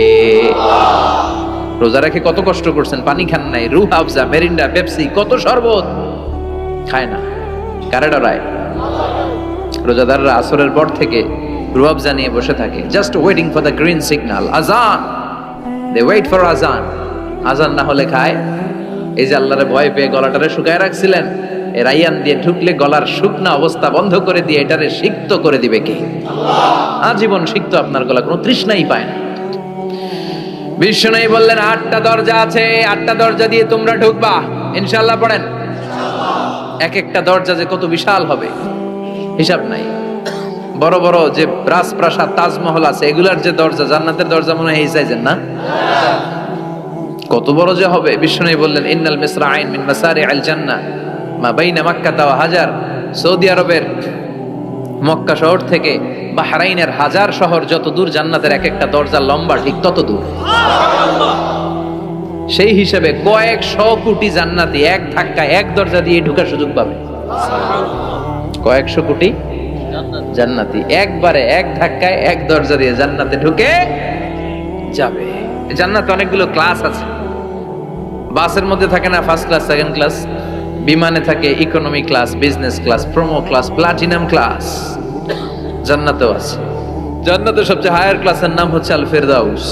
রোজা রেখে কত কষ্ট করছেন, পানি খান নাই, রুহ আফজা, মেরিন্ডা, পেপসি, কত শরবত খায় না, কারে ডরায়? রোজাদাররা আসরের পর থেকে রুহ আফজা নিয়ে বসে থাকে, just waiting for the green signal, আজান, দে ওয়েট ফর আজান, আজান না হলে খায়। এই যে আল্লাহরে ভয় পেয়ে গলাটারে শুকায় রাখছিলেন, এই রাইয়ান দিয়ে ঢুকলে গলার শুকনা অবস্থা বন্ধ করে দিয়ে এটারে সিক্ত করে দিবে কে? আজীবন সিক্ত, আপনার গলা কোনো তৃষ্ণাই পায় না। বিষ্ণু বললেন 8টা দরজা আছে, 8টা দরজা দিয়ে তোমরা ঢুকবা ইনশাআল্লাহ। পড়েন, এক একটা দরজা যে কত বিশাল হবে হিসাব নাই। বড় বড় যে রাজপ্রাসাদ, তাজমহল আছে, এগুলার যে দরজা, জান্নাতের দরজা মনে হয় এই সাইজের না, কত বড় যে হবে। বিষ্ণু বললেন ইন্নাল মিসরাইন মিন মাসারিআল জান্নাহ মা বাইনা মাক্কা ওয়া হাজার, সৌদি আরবের মক্কা শহর থেকে বাহরাইনের হাজার শহর যত দূর, জান্নাতের এক একটা দরজা লম্বা ঠিক তত দূর। সেই হিসেবে কয়েকশো কোটি জান্নাতি এক ধাক্কায় এক দরজা দিয়ে ঢোকার সুযোগ পাবে। কয়েকশো কোটি জান্নাতি একবারে এক ধাক্কায় এক দরজা দিয়ে জান্নাতে ঢুকে যাবে। জান্নাতে অনেকগুলো ক্লাস আছে। বাসের মধ্যে থাকে না ফার্স্ট ক্লাস, সেকেন্ড ক্লাস, বিমানে থাকে economy class, business class, promo class, platinum class, জান্নাতেও আছে। জান্নাতের সবচেয়ে হায়ার ক্লাসের নাম হচ্ছে আল ফিরদাউস,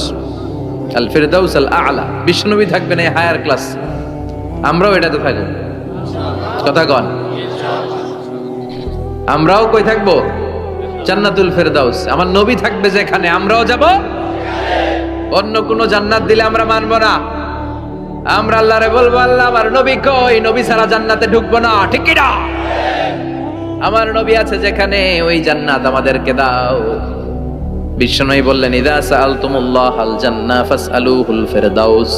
আল ফিরদাউস আল আলা। বিষ্ণুনবী থাকবেন এই হায়ার ক্লাস, আমরাও এটাতে থাকবো। কথা কন, আমরাও কই থাকবো? জান্নাতুল ফিরদাউস। আমার নবী থাকবে যেখানে, আমরাও যাব। অন্য কোন জান্নাত দিলে আমরা মানবো না। আমরা আল্লাহরে বলবো, আল্লাহ আমার নবী কই? নবী ছাড়া জান্নাতে ঢুকবো না, ঠিক কি না? আমার নবী আছে যেখানে, ওই জান্নাত আমাদেরকে দাও। বিষ্ণুই বললেন ইদা সাআলতুমুল্লাহ আল জান্নাহ ফাসআলুহুল ফিরদাউস,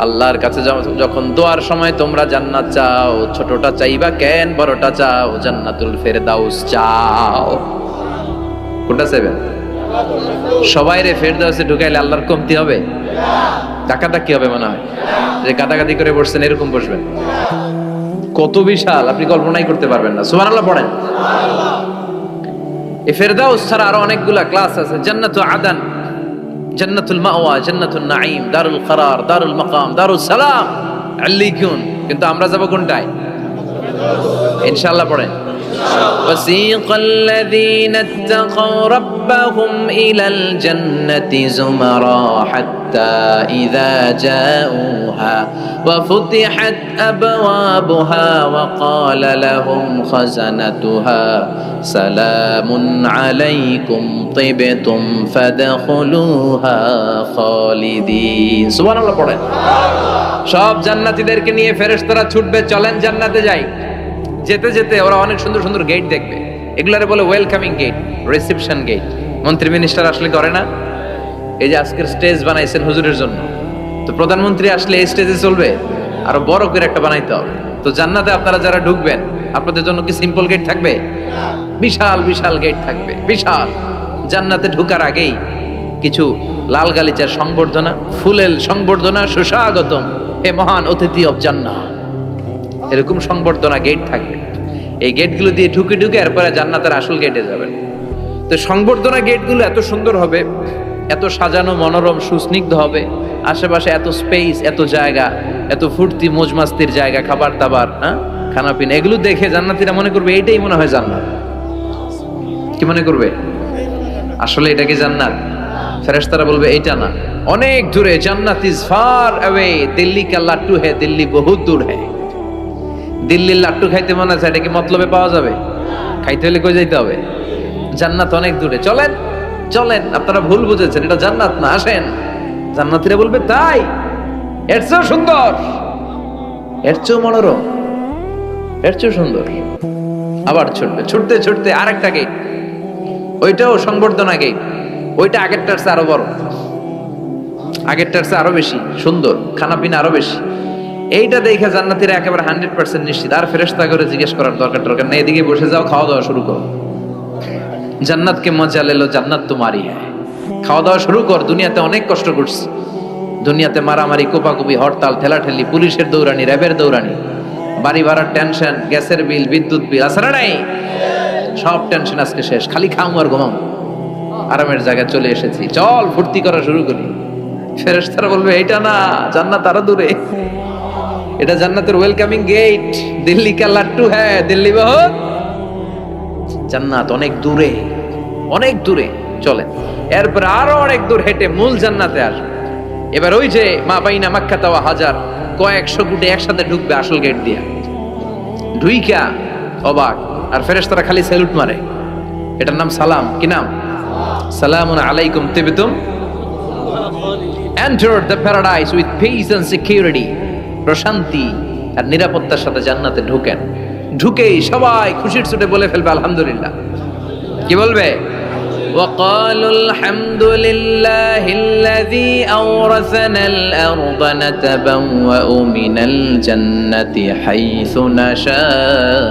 আল্লাহর কাছে যখন দোয়ার সময় তোমরা জান্নাত চাও, ছোটটা চাইবা কেন, বড়টা চাও, জান্নাতুল ফিরদাউস চাও। কোনটা চাইবেন? সবাই রে ফিরদাউসে ঢুকাইলে আল্লাহর কমতি হবে? টাকাটা কি হবে মনে হয়? যে কাটাকাটি করে বসছেন এরকম বসবেন। কত বিশাল, আপনি কল্পনাই করতে পারবেন না। সুবহানাল্লাহ পড়েন। এই ফিরদাউস ছাড়া আরো অনেকগুলা ক্লাস আছে। জান্নাতুল আদান, জান্নাতুল মাওয়া, জান্নাতুল নাঈম, দারুল করার, দারুল মাকাম, দারুস সালাম, আল্লিকুন। কিন্তু আমরা যাব কোনটায়? ইনশাআল্লাহ পড়েন। وسيق الذين اتقوا ربهم إلى الجنة زمرا حتى إذا جاءوها وفتحت أبوابها وقال لهم خزنتها سلام عليكم طبتم فادخلوها خالدين। سبحان الله পড়েন। সব জান্নাতীদেরকে নিয়ে ফেরেশতারা ছুটবে, চলেন জান্নাতে যাই। যেতে যেতে ওরা অনেক সুন্দর সুন্দর গেট দেখবে, এগুলারে বলে ওয়েলকামিং গেট, রিসেপশন গেট। মন্ত্রী মিনিস্টার আসলে করে না? এই যে আজকের স্টেজ বানাইছেন হুজুরের জন্য, তো প্রধানমন্ত্রী আসলে এই স্টেজে চলবে, আরো বড় করে একটা বানাইতে হবে। তো জান্নাতে আপনারা যারা ঢুকবেন, আপনাদের জন্য কি সিম্পল গেট থাকবে? বিশাল বিশাল গেট থাকবে, বিশাল। জান্নাতে ঢুকার আগেই কিছু লাল গালিচার সংবর্ধনা, ফুলেল সংবর্ধনা, সুস্বাগতম হে মহান অতিথি অব জান্নাহ, এরকম সংবর্ধনা গেট থাকবে। এই গেটগুলো দিয়ে ঢুকে ঢুকে এরপরে জান্নাতের আসল গেটে যাবেন। তো সংবর্ধনা গেটগুলো এত সুন্দর হবে, এত সাজানো, মনোরম, সুস্নিগ্ধ হবে, আশেপাশে এত স্পেস, এত জায়গা, এত ফুর্তি মজমাস্তির জায়গা, খাবার দাবার, হ্যাঁ, খানা পিনা, এগুলো দেখে জান্নাতীরা মনে করবে এইটাই মনে হয় জান্নাত। কি মনে করবে? আসলে এটা কি জান্নাত? ফেরেশতারা বলবে এইটা না, অনেক দূরে, জান্নাত ইজ ফার অ্যাওয়ে, দিল্লি কা লাট্টু হে, দিল্লি বহুত দূর হে। দিল্লির লাট্টু খাইতে মনে আছে, এটা কি মতলবে পাওয়া যাবে? খাইতে হলে কই যাইতে হবে? জান্নাত অনেক দূরে, চলেন চলেন। আপনারা ভুল বুঝেছেন, এটা জান্নাত না, আসেন। জান্নাতীরা বলবে তাই? এর চেয়েও সুন্দর, এর চেয়েও মনোরম, এর চেয়েও সুন্দর। আবার ছুটবে, ছুটতে ছুটতে আরেকটা গেট, ওইটাও সংবর্ধনা গেট। ওইটা আগেরটার চেয়ে আরো বড়, আগেরটার চেয়ে আরো বেশি সুন্দর, খানা পিনা আরো বেশি। এইটা দেখে জান্নাতীরা একেবারে 100% নিশ্চিত, আর ফেরেশতা করে জিজ্ঞেস করার দরকার নেই, এদিকে বসে যাও, খাওয়া দাওয়া শুরু করো। জান্নাত কে মজা লে লো, জান্নাত তোমারই হ্যায়। খাওয়া দাওয়া শুরু কর, দুনিয়াতে অনেক কষ্ট করছি, দুনিয়াতে মারামারি, কোপাকুপি, হরতাল, ঠেলাঠেলি, পুলিশের দৌড়ানি, র্যাবের দৌড়ানি, বাড়ি ভাড়ার টেনশন, গ্যাসের বিল, বিদ্যুৎ বিল, আছে না নাই? সব টেনশন আজকে শেষ, খালি খাও আর ঘুমাও, আরামের জায়গায় চলে এসেছি, চল ফুর্তি করা শুরু করি। ফেরেশতারা বলবে এটা না, জান্নাত আরো দূরে, এটা জান্নাতের ওয়েলকামিং গেট, দিল্লি কা লাট্টু হ্যাঁ দিল্লি বহুত, জান্নাত অনেক দূরে, অনেক দূরে, চলেন। এরপর আরো অনেক দূর হেঁটে মূল জান্নাতে আসবে। এবার ওই যে মা বাইনা মাক্কা তাওয়া হাজার, কয়েকশো কোটি একসাথে ঢুকবে আসল গেট দিয়া, ঢুইকা অবাক, আর ফেরেশতারা খালি স্যালুট মারে। এটার নাম সালাম। কি নাম? সালামুন আলাইকুম তিবতুম, enter the paradise with peace and security, প্রশান্তি আর নিরাপত্তার সাথে জান্নাতে ঢুকেন। ঢুকেই সবাই খুশির ছুটে বলে ফেলবে আলহামদুলিল্লাহ। কি বলবে? وقالوا الحمد لله الذي أورثنا الأرض نتبوأ من الجنة حيث نشاء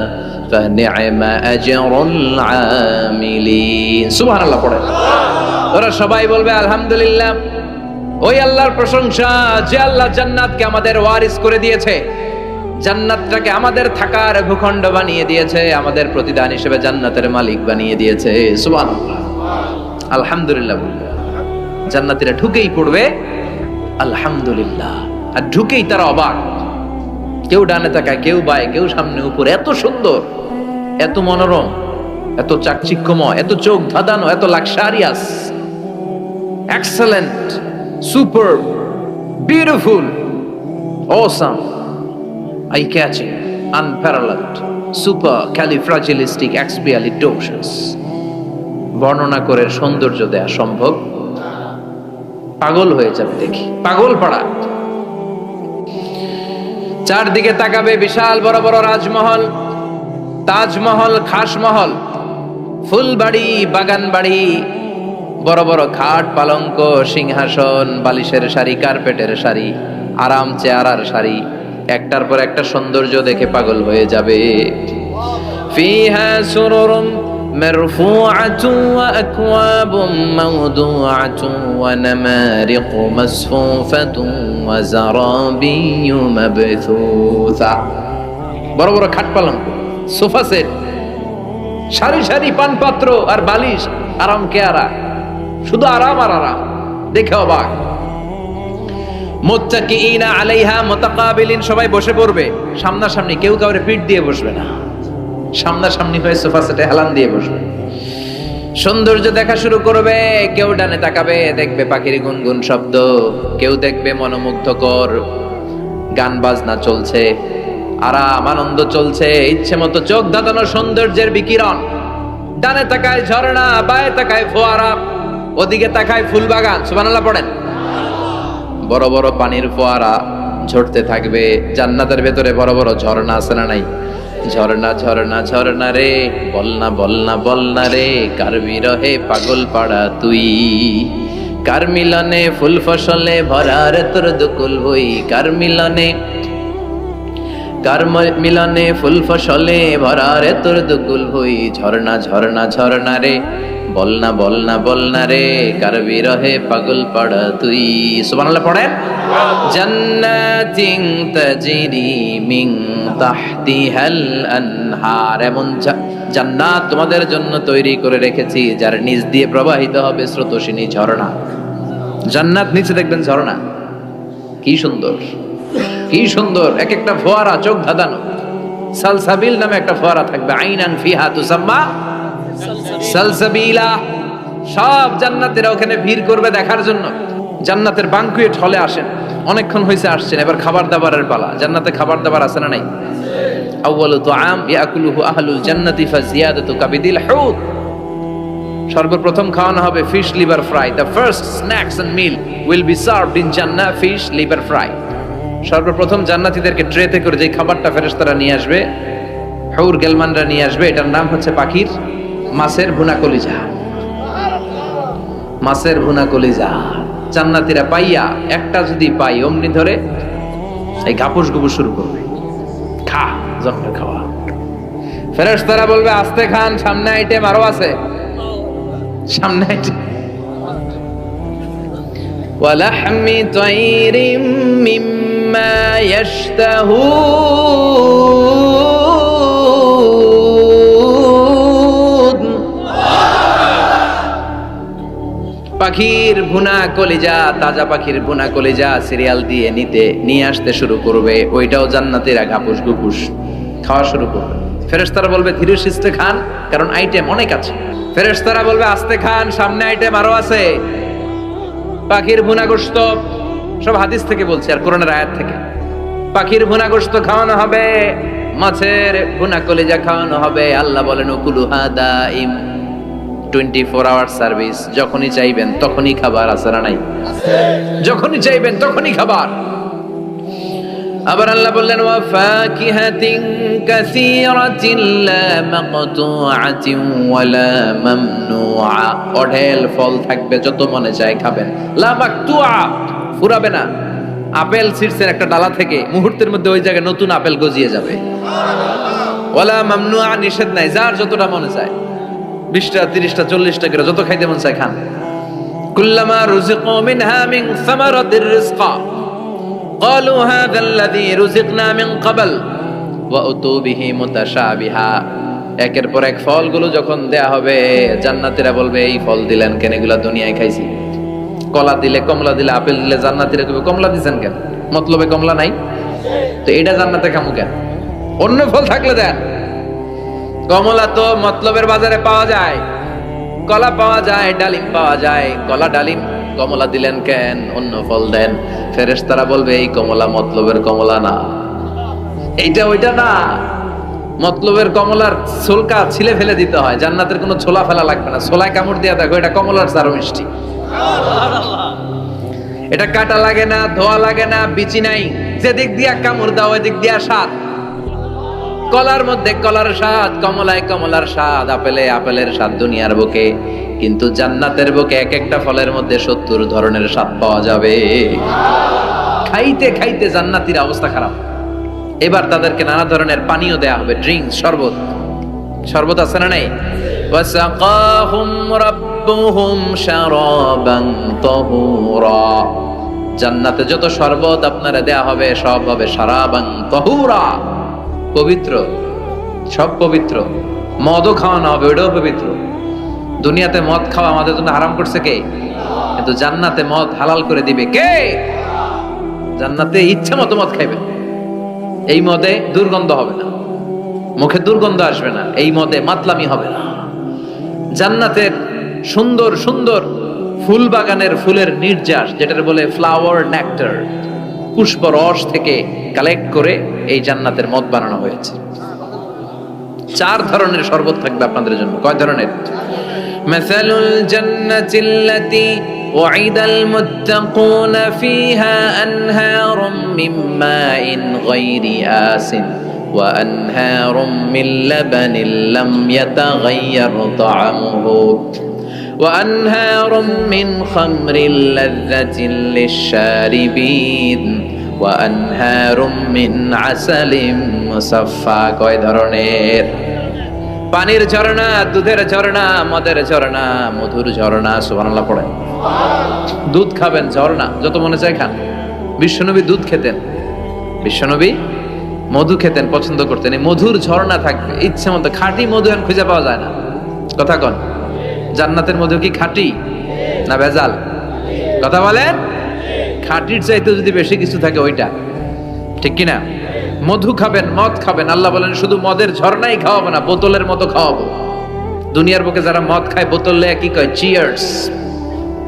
فنعم أجر العاملين। সুবহান আল্লাহ পড়ে ওরা সবাই বলবে আলহামদুলিল্লাহ, ওই আল্লাহর প্রশংসা যে আল্লাহ জান্নাতকে আমাদের ওয়ারিস করে দিয়েছে, জান্নাতটাকে আমাদের থাকার ভূখণ্ড বানিয়ে দিয়েছে, আমাদের প্রতিদান হিসেবে জান্নাতের মালিক বানিয়ে দিয়েছে। সুবহানাল্লাহ, আলহামদুলিল্লাহ বলবে। জান্নাতীরা ঢুকেই পড়বে আলহামদুলিল্লাহ, আর ঢুকেই তারা অবাক, কেউ ডানে তাকায়, কেউ বায়ে, কেউ সামনে উপরে, এত সুন্দর, এত মনোরম, এত চাকচিক্যময়, এত চোখ ধাঁধানো, এত luxurious, excellent, super, beautiful, awesome, eye-catching, unparalleled, supercalifragilisticexpialidocious। বর্ণনা করে সৌন্দর্য দেয়া সম্ভব, পাগল হয়ে যাবে দেখি, পাগল পাড়া। চারদিকে তাকাবে, বিশাল বড় বড় রাজমহল, তাজমহল, খাসমহল, ফুলবাড়ি, বাগান বাড়ি, বড় বড় খাট, পালঙ্ক, সিংহাসন, বালিশের সারি, কার্পেটের সারি, আরাম চেয়ারার সারি, একটার পর একটা সৌন্দর্য দেখে পাগল হয়ে যাবে। ফিহা সুরুরুম মারফুআতুন ওয়া আকওয়াবুম মাওদুআতুন ওয়া নামারিকু মাসফুফাতুন ওয়া যারাবিয়্যু মাবথুসা। বড় বড় খাট পালঙ্ক, সোফা সেট, সারি সারি পানপাত্র আর বালিশ, আরাম কেয়ারা, শুধু আরাম আর আরাম, দেখে অবাক। মুত্তাকিইনা আলাইহা মুতাকাবিলিন, সবাই বসে পড়বে সামনাসামনি, কেউ কাউরে পিঠ দিয়ে বসবে না, সামনাসামনি হয়ে সোফা সেটে হেলান দিয়ে বসবে। সৌন্দর্য দেখা শুরু করবে, কেউ ডানে তাকাবে, দেখবে পাখির গুনগুন শব্দ, কেউ দেখবে মনোমুগ্ধকর গান বাজনা চলছে, আরাম আনন্দ চলছে, ইচ্ছে মতো চোখ ধাঁধানো সৌন্দর্যের বিকিরণ। ডানে তাকায় ঝর্ণা, বায়ে তাকায় ফোয়ারা, ওদিকে তাকায় ফুল বাগান। সুবহানাল্লাহ পড়েন। বড় বড় পানির ফোয়ারা ঝরতে থাকবে। জান্নাতের ভেতরে বড় বড় ঝর্ণা আছে না নাই? ঝর্ণা ঝর্ণা ঝর্ণা রে, বলনা বলনা বলনা রে, কার বিরহে পাগল পাড়া তুই, কার মিলনে ফুল ফসলে ভরা রে তোর দুকুল বই, কার মিলনে ফুল ফসলে ভরা রে তোর দুকুল বই, ঝর্ণা ঝর্ণা ঝর্ণা রে, বলনা বলনা বলনা রে, কার বিরহে পাগল পাড়া তুই। সুবহানাল্লাহ পড়েন। জান্নাতিন তাজরি মিন তাহতিহাল আনহার, এমন জান্নাত তোমাদের জন্য তৈরি করে রেখেছি যার নিচ দিয়ে প্রবাহিত হবে স্রোতস্বিনী ঝর্ণা। জান্নাত নিচে দেখবেন ঝর্ণা, কি সুন্দর, কি সুন্দর, এক একটা ফোয়ারা চোখ ধাঁধানো। সালসাবিল নামে একটা ফোয়ারা থাকবে, আইনান ফিহা তুসাম্মা সালসাবিলা। সব জান্নাতীরা ওখানে ভিড় করবে দেখার জন্য। জান্নাতের বানকুয়েট হলে আসেন, অনেকক্ষণ হয়েছে আসছেন, এবার খাবার দাবারের পালা। জান্নাতে খাবার দাবার আছে না নাই? আউয়ালু তুআম ইয়াকুলুহু আহলুল জান্নাতি ফাজিয়াদাতু কাবিদিল হুত, সর্বপ্রথম খাওয়ানো হবে fish liver fry. The first snacks and meal will be served in Jannah, fish liver fry. সর্বপ্রথম জান্নাতীদেরকে ট্রেতে করে যে খাবারটা ফেরেশতারা নিয়ে আসবে, হুর গেলমানরা নিয়ে আসবে, এটার নাম হচ্ছে পাখির মাছের ভুনা কলিজা। মাছের ভুনা কলিজা জান্নাতীরা পাইয়া, একটা যদি পাই অমনি ধরে এই গাপুস গুপুস শুরু করবে, খা জমে খাওয়া। ফেরেশতারা বলবে আস্তে খান, সামনে আইটেম আরো আছে, সামনে আইটেম। ولحم طير مما يشتهون পাখির ভুনা কলিজা, তাজা পাখির ভুনা কলিজা সিরিয়াল দিয়ে নিয়ে আসতে শুরু করবে, ওইটাও জান্নাতীরা ঘাপুস গুপুস খাওয়া শুরু করবে। ফেরেশতারা বলবে ধীরে সুস্থে খান, কারণ আইটেম অনেক আছে। ফেরেশতারা বলবে আস্তে খান, সামনে আইটেম আরো আছে। পাখির ভুনা গোশত, সব হাদিস থেকে বলছি আর কোরআনের আয়াত থেকে। পাখির ভুনা গোশত খাওয়ানো হবে, মাছের ভুনা কলিজা খাওয়ানো হবে। আল্লাহ বলেন উকুলুহা দাইম, 24 আওয়ার সার্ভিস, যখনই চাইবেন তখনই খাবার। আছে না নাই? যখনই চাইবেন তখনই খাবার। আবার আল্লাহ বললেন ওয়া ফাকিহাতিন কাসীরাতিন লা মাকতুআতিন ওয়ালা মামনুআ, অঢেল ফল থাকবে, যত মনে চায় খাবেন। লা মাকতুআ, ফুরাবে না। আপেল ছিঁড়ছেন একটা ডালা থেকে, মুহূর্তের মধ্যে ওই জায়গায় নতুন আপেল গজিয়ে যাবে। ওয়ালা মামনুআ, নিষেধ নাই, যার যতটা মনে চায় 20টা 30টা 40টা করে যত খাইতে মন চায় খান। কুল্লামা রুজিকু মিনহা মিন সামারাতির রিজকা ক্বালু হাযাল্লাযী রুজিকনা মিন ক্বাবল ওয়া উতু বিহি মুতাশাবিহা। একের পর এক ফলগুলো যখন দেয়া হবে, জান্নাতীরা বলবে এই ফল দিলেন কেন, এগুলা দুনিয়ায় খাইছি। কলা দিলে, কমলা দিলে, আপেল দিলে, জান্নাতীরা কইবে কমলা দিবেন কেন, মতলবে কমলা নাই তো এটা জান্নাতে খামু কেন, অন্য ফল থাকলে দেন। কমলা তো মতলবের বাজারে পাওয়া যায়, কলা পাওয়া যায়, ডালিম পাওয়া যায়, কলা ডালিম কমলা দিলেন কেন, অন্য ফল দেন। ফেরেশতারা বলবে এই কমলা মতলবের কমলা না, এইটা ওইটা না। মতলবের কমলার ছোলকা ছিলে ফেলে দিতে হয়, জান্নাতের কোনো ছোলা ফেলা লাগবে না। ছোলায় কামড় দিয়া দেখো, এটা কমলার চারো মিষ্টি। এটা কাটা লাগে না, ধোয়া লাগে না, বিচি নাই, যেদিক দিয়া কামড় দাও এদিক দিয়া স্বাদ। কলার মধ্যে কলার স্বাদ, কমলায় কমলার স্বাদ, আপেলে আপেলের স্বাদ দুনিয়ার বুকে, কিন্তু জান্নাতের বুকে এক একটা ফলের মধ্যে 70 ধরনের স্বাদ পাওয়া যাবে। খাইতে খাইতে জান্নাতীর অবস্থা খারাপ। এবার তাদেরকে নানা ধরনের পানীয় দেয়া হবে, ড্রিঙ্কস, শরবত। শরবত আছে না নাই? ওয়াসাকাহুম রাব্বুহুম শারাবান তাহুরা, জান্নাতে যত শরবত আপনারা দেয়া হবে সব হবে শারাবান তাহুরা, পবিত্র, সব পবিত্র। মদও খাওয়ানো হবে, ওটাও পবিত্র। দুনিয়াতে মদ খাওয়া আমাদের জন্য হারাম করছে কে? কিন্তু জান্নাতে মদ হালাল করে দিবে কে? জান্নাতে ইচ্ছা মতো মদ খাইবে। এই মদে দুর্গন্ধ হবে না, মুখে দুর্গন্ধ আসবে না, এই মদে মাতলামি হবে না। জান্নাতের সুন্দর সুন্দর ফুল বাগানের ফুলের নির্যাস, যেটার বলে ফ্লাওয়ার নেক্টার, পুষ্প রস থেকে কালেক্ট করে এই জান্নাতের মদ বানানো হয়েছে। 4 ধরনের শরবত থাকবে আপনাদের জন্য। কয় ধরনের? মাসালুল জান্নাতিল্লাতী ওয়াইদাল মুত্তাকুনা ফিহা আনহারুম মিন মাইন গায়রি আসিন ওয়া আনহারুম মিন লাবানিন লাম ইয়াতাগায়্যার তা'আমুহু ওয়া আনহারুম মিন খামরিন লাযযাতিন লিশ-শারিবিন ওয়া আনহারুম মিন আসালিম মুসাফফা। কয় ধরনের? পানির ঝর্ণা, দুধের ঝর্ণা, মদের ঝর্ণা, মধুর ঝর্ণা। সুবহানাল্লাহ পড়েন। দুধ খাবেন, ঝর্ণা যত মনে চায় খান। বিশ্বনবী দুধ খেতেন, বিশ্বনবী মধু খেতেন, পছন্দ করতেন। এই মধুর ঝর্ণা থাকবে ইচ্ছে মতো। খাঁটি মধু এখন খুঁজে পাওয়া যায় না। কথা কন, জান্নাতের মধু কি খাঁটি না ভেজাল? কথা বলেন। খাঁটির চাইতে যদি বেশি কিছু থাকে ওইটা, ঠিক কিনা? মধু খাবেন, মদ খাবেন। আল্লাহ বলেন শুধু মদের ঝর্ণাই খাওয়াবো না, বোতলের মতো খাওয়াবো। দুনিয়ার বুকে যারা মদ খায় বোতল লয়ে কি কয়? চিয়ার্স।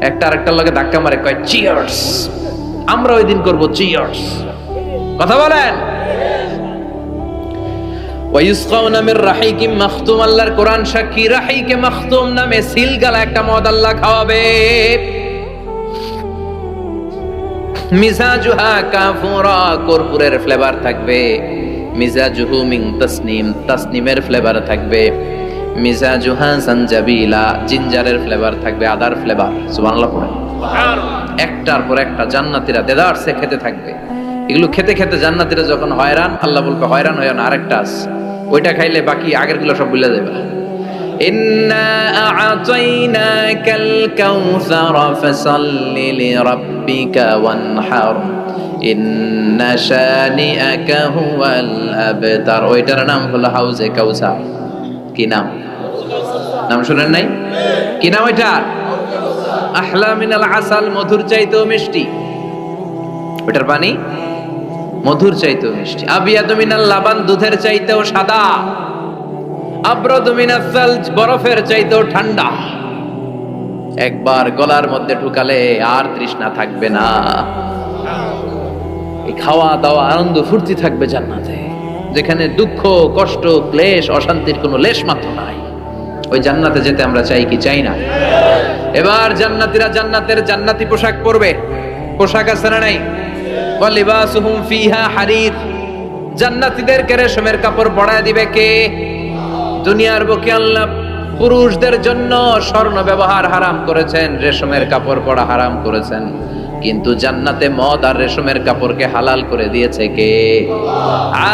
একটা আরেকটার লগে ধাক্কা মারে, কয় চিয়ার্স। আমরা ওই দিন করবো চিয়ার্স। কথা বলেন। ওয়ায়ুসকাউনা মির রাহিকিম মাখতুম, আল্লাহর কোরআন সাক্ষী, রাহিকে মাখতুম নামে সিলগালা একটা মদ আল্লাহ খাওয়াবে। মিজাজুহা কাফুরা, কর্পূরের ফ্লেভার থাকবে। মিজাজুহু মিন তাসনিম, তাসনিমের ফ্লেভার থাকবে। মিজাজুহা জানজাবিলা, জিঞ্জারের ফ্লেভার থাকবে, আদার ফ্লেভার। সুবহানাল্লাহ পড়েন। একটার পর একটা জান্নাতীরা দেদারসে খেতে থাকবে। এগুলো খেতে খেতে জান্নাতীরা যখন হয়রান, আল্লাহ বলবে হয়রান হয়ে না, আরেকটা আছে, ওইটা খাইলে বাকি আগের গুলো সব ভুলে যাবে। ইন্না আ'তাইনাকাল কাউসার ফাসাল্লি লিরাব্বিকা ওয়ানহার ইন্না শানিআকা হুয়াল আবতার। ওইটার নাম হলো হাউজে কাউসার। কি নাম? নাম শুনেন নাই? কি নাম ওইটা? আহলা মিনাল আসাল, মধুর চাইতেও মিষ্টি। ওটার পানি মধুর চাইতেও মিষ্টি। আবিয়াদু মিনাল লাবান, দুধের চাইতেও সাদা। আবরাদু মিনাস সালজ, বরফের চাইতেও ঠান্ডা। একবার গলার মধ্যে ঢুকালে আর তৃষ্ণা থাকবে না। এই খাওয়া দাওয়া আনন্দ ফুর্তি থাকবে জান্নাতে, যেখানে দুঃখ কষ্ট ক্লেশ অশান্তির কোনো লেশ মাত্র নাই। ওই জান্নাতে যেতে আমরা চাই কি চাই না? এবার জান্নাতীরা জান্নাতের জান্নাতি পোশাক পরবে। পোশাক আছে না নাই? ওয়া লিবাসুহুম ফিহা হারির, জান্নাতীদেরকে রেশমের কাপড় পরায় দিবে কে? দুনিয়ার বুকে আল্লাহ পুরুষদের জন্য স্বর্ণ ব্যবহার হারাম করেছেন, রেশমের কাপড় পরা হারাম করেছেন, কিন্তু জান্নাতে মদ আর রেশমের কাপড়কে হালাল করে দিয়েছে কে?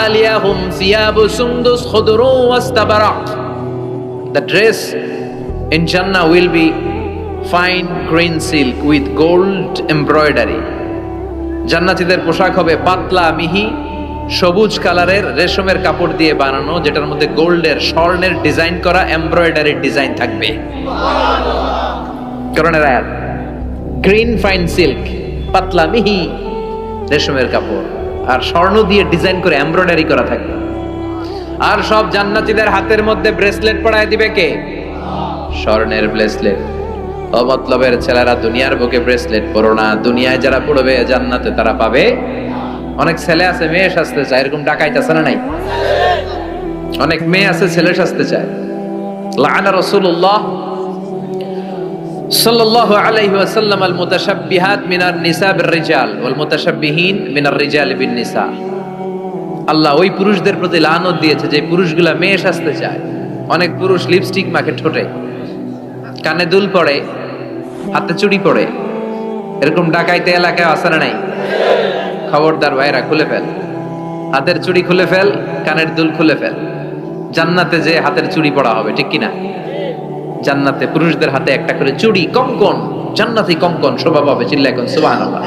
আলিয়াহুম সিয়াবু সুন্দুস খুদরু ওয়াস্তাবারাক। The dress in Jannah will be fine green silk with gold embroidery. জান্নাতীদের পোশাক হবে পাতলা মিহি সবুজ কালারের রেশমের কাপড় দিয়ে বানানো, যেটার মধ্যে গোল্ডের স্বর্ণের ডিজাইন করা এমব্রয়ডারি ডিজাইন থাকবে। করণের আয়াত, গ্রিন ফাইন সিল্ক, পাতলা মিহি রেশমের কাপড় আর স্বর্ণ দিয়ে ডিজাইন করে এমব্রয়ডারি করা থাকবে। আর সব জান্নাতীদের হাতের মধ্যে ব্রেসলেট পরায় দিবে কে? স্বর্ণের ব্রেসলেট। অমতলবের ছেলেরা দুনিয়ার বুকে ব্রেসলেট পরো না, দুনিয়ায় যারা পড়বে জান্নাতে তারা পাবে। অনেক ছেলে আছে মেয়ে সাজতে চায়, এরকম ডাকাইতেছে না নাই? অনেক মেয়ে আছে ছেলে সাজতে চায়। লাআনা রাসূলুল্লাহ সাল্লাল্লাহু আলাইহি ওয়াসাল্লাম আল মুতাশাব্বিহাত মিনান নিসা বির রিজাল ওয়াল মুতাশাব্বিহিন মিনার রিজাল বিন নিসা। আল্লাহ ওই পুরুষদের প্রতি লানত দিয়েছে যে পুরুষগুলা মেয়ে সাজতে চায়। অনেক পুরুষ লিপস্টিক মাখে ঠোঁটে, কানে দুল পড়ে, হাতে চুড়ি পড়ে। এরকম ডাকাইতে এলাকায় আছে না নাই? খবরদার ভাইরা, খুলে ফেল হাতের চুড়ি, খুলে ফেল কানের দুল, খুলে ফেল। জান্নাতে যে হাতের চুড়ি পড়া হবে, ঠিক কিনা? জান্নাতে পুরুষদের হাতে একটা করে চুড়ি, কঙ্কন, জান্নাতি কঙ্কন শোভা পাবে। চিল্লায় কোন সুবহানাল্লাহ।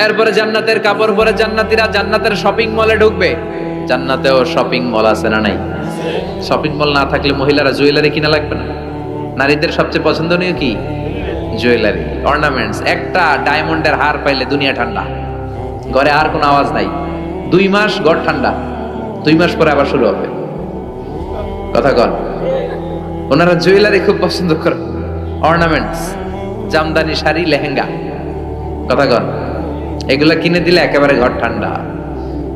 এরপরে জান্নাতের কাপড় পরে জান্নাতীরা জান্নাতের শপিং মলে ঢুকবে। জান্নাতেও শপিং মল আছে না নাই? শপিং মল না থাকলে মহিলারা জুয়েলারি কিনা লাগবে না? নারীদের সবচেয়ে পছন্দনীয় কি? Jewellery, ornaments. একটা ডায়মন্ডের হার পাইলে দুনিয়া ঠান্ডা, ঘরে আর কোনো আওয়াজ নাই। 2 মাস ঘর ঠান্ডা, 2 মাস পরে আবার শুরু হবে। কথা কন। ওনারা জুয়েলারি খুব পছন্দ করে, অর্নামেন্টস, জামদানি শাড়ি, লেহেঙ্গা। কথা কন। এগুলা কিনে দিলে একেবারে ঘর ঠান্ডা।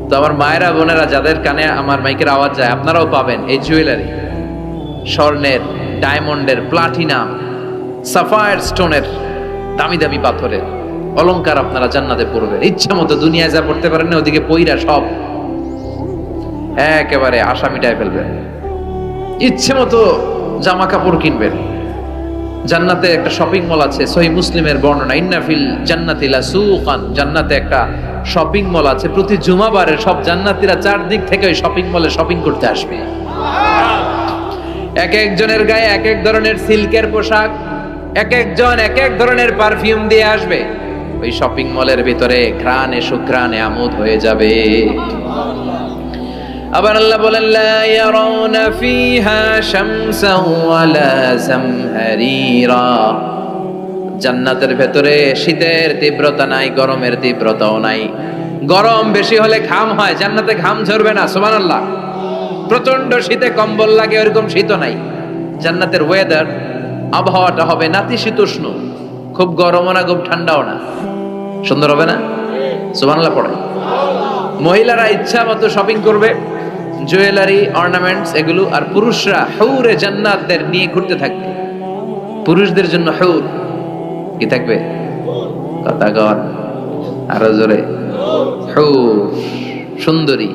তো আমার মায়েরা বোনেরা, যাদের কানে আমার মাইকের আওয়াজ যায়, আপনারাও পাবেন এই জুয়েলারি। স্বর্ণের, ডায়মন্ডের, প্লাটিনাম, সাফায়ার স্টোনের, দামি দামি পাথরের অলংকার আপনারা জান্নাতে পড়বেন। ইচ্ছা মতো দুনিয়ায় যা পড়তে পারেন না, ওদিকে পইরা সব একেবারে আশা মিটায় ফেলবেন। ইচ্ছে মতো জামা কাপড় কিনবেন। জান্নাতে একটা শপিং মল আছে, সহিহ মুসলিমের বর্ণনা, ইন্না ফিল জান্নাতি লাসুকান, জান্নাতে একটা শপিং মল আছে। প্রতি জুমাবারে সব জান্নাতীরা চারদিক থেকে ওই শপিং মলে শপিং করতে আসবে। এক একজনের গায়ে এক এক ধরনের সিল্কের পোশাক, এক একজন এক এক ধরনের পারফিউম দিয়ে আসবে। ওই শপিং মলের ভিতরে ঘ্রাণে সুঘ্রাণে আমোদ হয়ে যাবে। আবার আল্লাহ বলেন, লা ইয়ারাউনা ফিহা শামসান ওয়ালা জামহারিরা, জান্নাতের ভেতরে শীতের তীব্রতা নাই, গরমের তীব্রতাও নাই। গরম বেশি হলে ঘাম হয়, জান্নাতে ঘাম ঝরবে না। সুবহানাল্লাহ। প্রচন্ড শীতে কম্বল লাগে, ওরকম শীতও নাই। জান্নাতের ওয়েদার, আবহাওয়াটা হবে নাতিশীতোষ্ণ, খুব গরমও না খুব ঠান্ডাও না। সুন্দর হবে না? সুবহানাল্লাহ পড়ে। মহিলারা ইচ্ছা মতো শপিং করবে, জুয়েলারি, অর্নামেন্টস এগুলো। আর পুরুষরা হুরে জান্নাতদের নিয়ে ঘুরতে থাকবে। পুরুষদের জন্য হুর কি থাকবে? কথা কর আরো জোরে। হুর, সুন্দরী,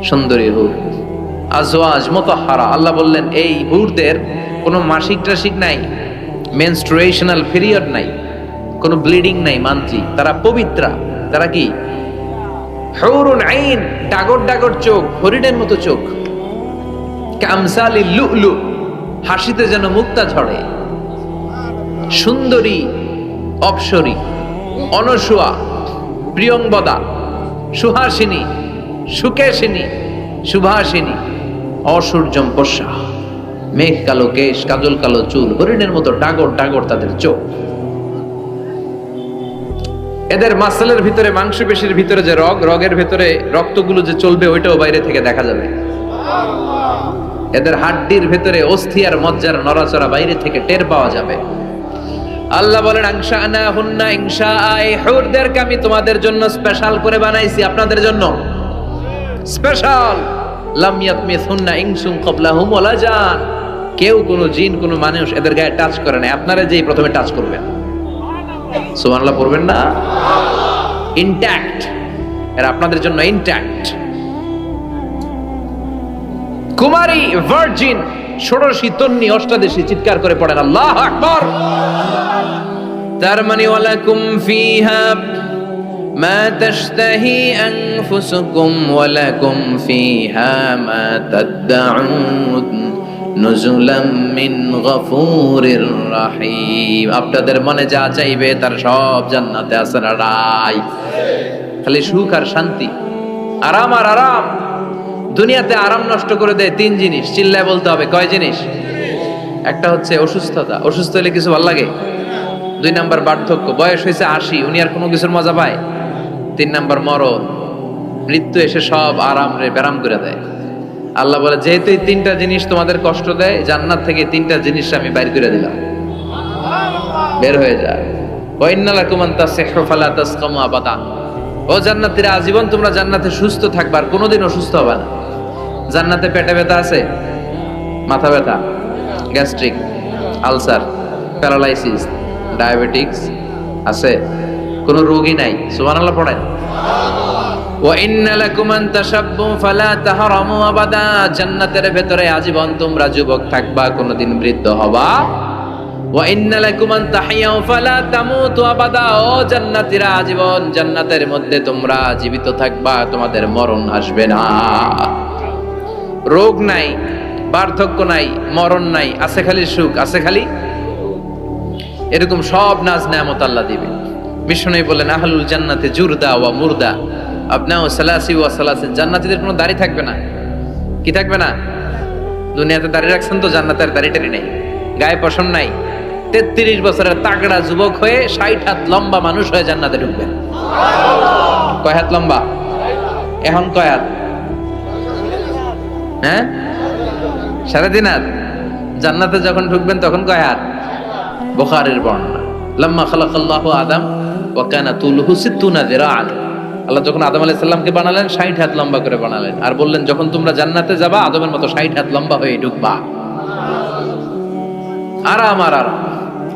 সুন্দরী হুর। আজওয়াজ মুতাহহারা। আল্লাহ বললেন এই হুরদের কোনো মাসিক টাসিক নাই, মেনস্ট্রুয়েশনাল পিরিয়ড নাই, কোনো ব্লিডিং নাই মান্থলি। তারা পবিত্রা। তারা কি? হুরুন আইন, ডাগর ডাগর চোখ, হরিণের মতো চোখ। কামসালি লুলু, হাসিতে যেন মুক্তা ঝরে। সুন্দরী, অপ্সরী, অনসুয়া, প্রিয়ংবদা, সুহাসিনী, সুকেশিনী, সুভাষিনী, অসূর্যম পশ্যা, মেঘ কালো কেশ, কাজল কালো চুল, হরিণের মতো ডাগর ডাগর তাদের চোখ। এদের মাসলের ভিতরে, মাংসপেশির ভিতরে যে রগের ভিতরে রক্তগুলো যে চলবে ওইটাও বাইরে থেকে দেখা যাবে। এদের হাড্ডির ভিতরে অস্থি আর মজ্জার নড়াচড়া বাইরে থেকে টের পাওয়া যাবে। আল্লাহ বলেন আনশানা হুন্না ইনশাআ, হুরদেরকে আমি তোমাদের জন্য স্পেশাল করে বানাইছি, আপনাদের জন্য স্পেশাল। লাম ইয়াতমিসুন্না ইনসুন ক্বাবলাহুম ওয়ালা জান, কেউ কোনো জিন কোনো মানুষ এদের গায়ে টাচ করে না, আপনারা যেই প্রথমে টাচ করবেন। সুবহানাল্লাহ পড়বেন না? ইনট্যাক্ট, এরা আপনাদের জন্য ইনট্যাক্ট। কুমারী, ভার্জিন, ষোড়শী, তন্নি, অষ্টাদশী, চিৎকার করে পড়েন আল্লাহু আকবার। তার মানে ওয়ালাকুম ফিহা মা তাশতাহি আনফুসুকুম ওয়ালাকুম ফিহা মা তাদউন নুজুলাম মিন গফুরির রহিম। আপনাদের মনে যা চাইবে তার সব জান্নাতে আছে। রাই খালি সুখ আর শান্তি, আরাম আর আরাম। দুনিয়াতে আরাম নষ্ট করে দেয় তিন জিনিস, চিল্লায় বলতে হবে। কয় জিনিস? একটা হচ্ছে অসুস্থতা, অসুস্থ হলে কিছু ভালো লাগে। 2 নাম্বার বার্ধক্য, বয়স হয়েছে 80, উনি আর কোনো কিছুর মজা পায়। 3 নাম্বার মরণ, মৃত্যু এসে সব আরাম রে ব্যারাম করে দেয়। আল্লাহ বলে যেহেতু এই 3টা জিনিস তোমাদের কষ্ট দেয়, জান্নাত থেকে 3টা জিনিস আমি বাইর করে দিলাম, বের হয়ে যায়। ওয়া ইন্না লাকুম আন তাসিহু ফালা তাসকামু আবাদা, ও জান্নাতীরা আজীবন তোমরা জান্নাতে সুস্থ থাকবে, আর কোনোদিন অসুস্থ হবে না। জান্নাতে পেটে ব্যথা আছে, মাথা ব্যথা, গ্যাস্ট্রিক, আলসার, প্যারালাইসিস, ডায়াবেটিক্স আছে? কোনো রোগই নাই। সুবহানাল্লাহ পড়েন। ওয়া ইন্না লাকুম আন তাশাব্বু ফালা তাহরামু আবাদা, জান্নাতের ভেতরে আজীবন তোমরা যুবক থাকবা, কোনোদিন বৃদ্ধ হবা। ওয়া ইন্না লাকুম আন তাহইয়াউ ফালা তামুতু আবাদা, ও জান্নাতীরা আজীবন জান্নাতের মধ্যে তোমরা জীবিত থাকবা, তোমাদের মরণ আসবে না। রোগ নাই, বার্ধক্য নাই, মরণ নাই, আছে খালি সুখ, আছে খালি এরকম সব নাজ নেয়ামত আল্লাহ দিবে। বিষ্ণু বললেন আহলুল জান্নাতে জুরদা ওয়া মুরদা আবনাউ সালাসি ওয়া সালাসিন, জান্নাতীদের কোনো দাড়ি থাকবে না। কি থাকবে না? দুনিয়াতে দাড়ি রাখছেন তো, জান্নাতের দাড়ি টাড়ি নাই, গায়ে পশম নাই। 33 বছরের তাগড়া যুবক হয়ে 60 হাত লম্বা মানুষ হয়ে জান্নাতে ঢুকবেন। কয় হাত লম্বা? এখন কয় হাত? হ্যাঁ, 3.5 হাত। জান্নাতে যখন ঢুকবেন তখন কয় হাত? বুখারীর বর্ণনা, লাম্মা খালাকাল্লাহু আদম ওয়া কানা তুলুহু 60 যিরাআন। আল্লাহ যখন আদম আলাইহিস সালামকে বানালেন 60 হাত লম্বা করে বানালেন, আর বললেন যখন তোমরা জান্নাতে যাবা আদমের মতো 60 হাত লম্বা হয়ে ঢুকবা। আরাম আর আরাম।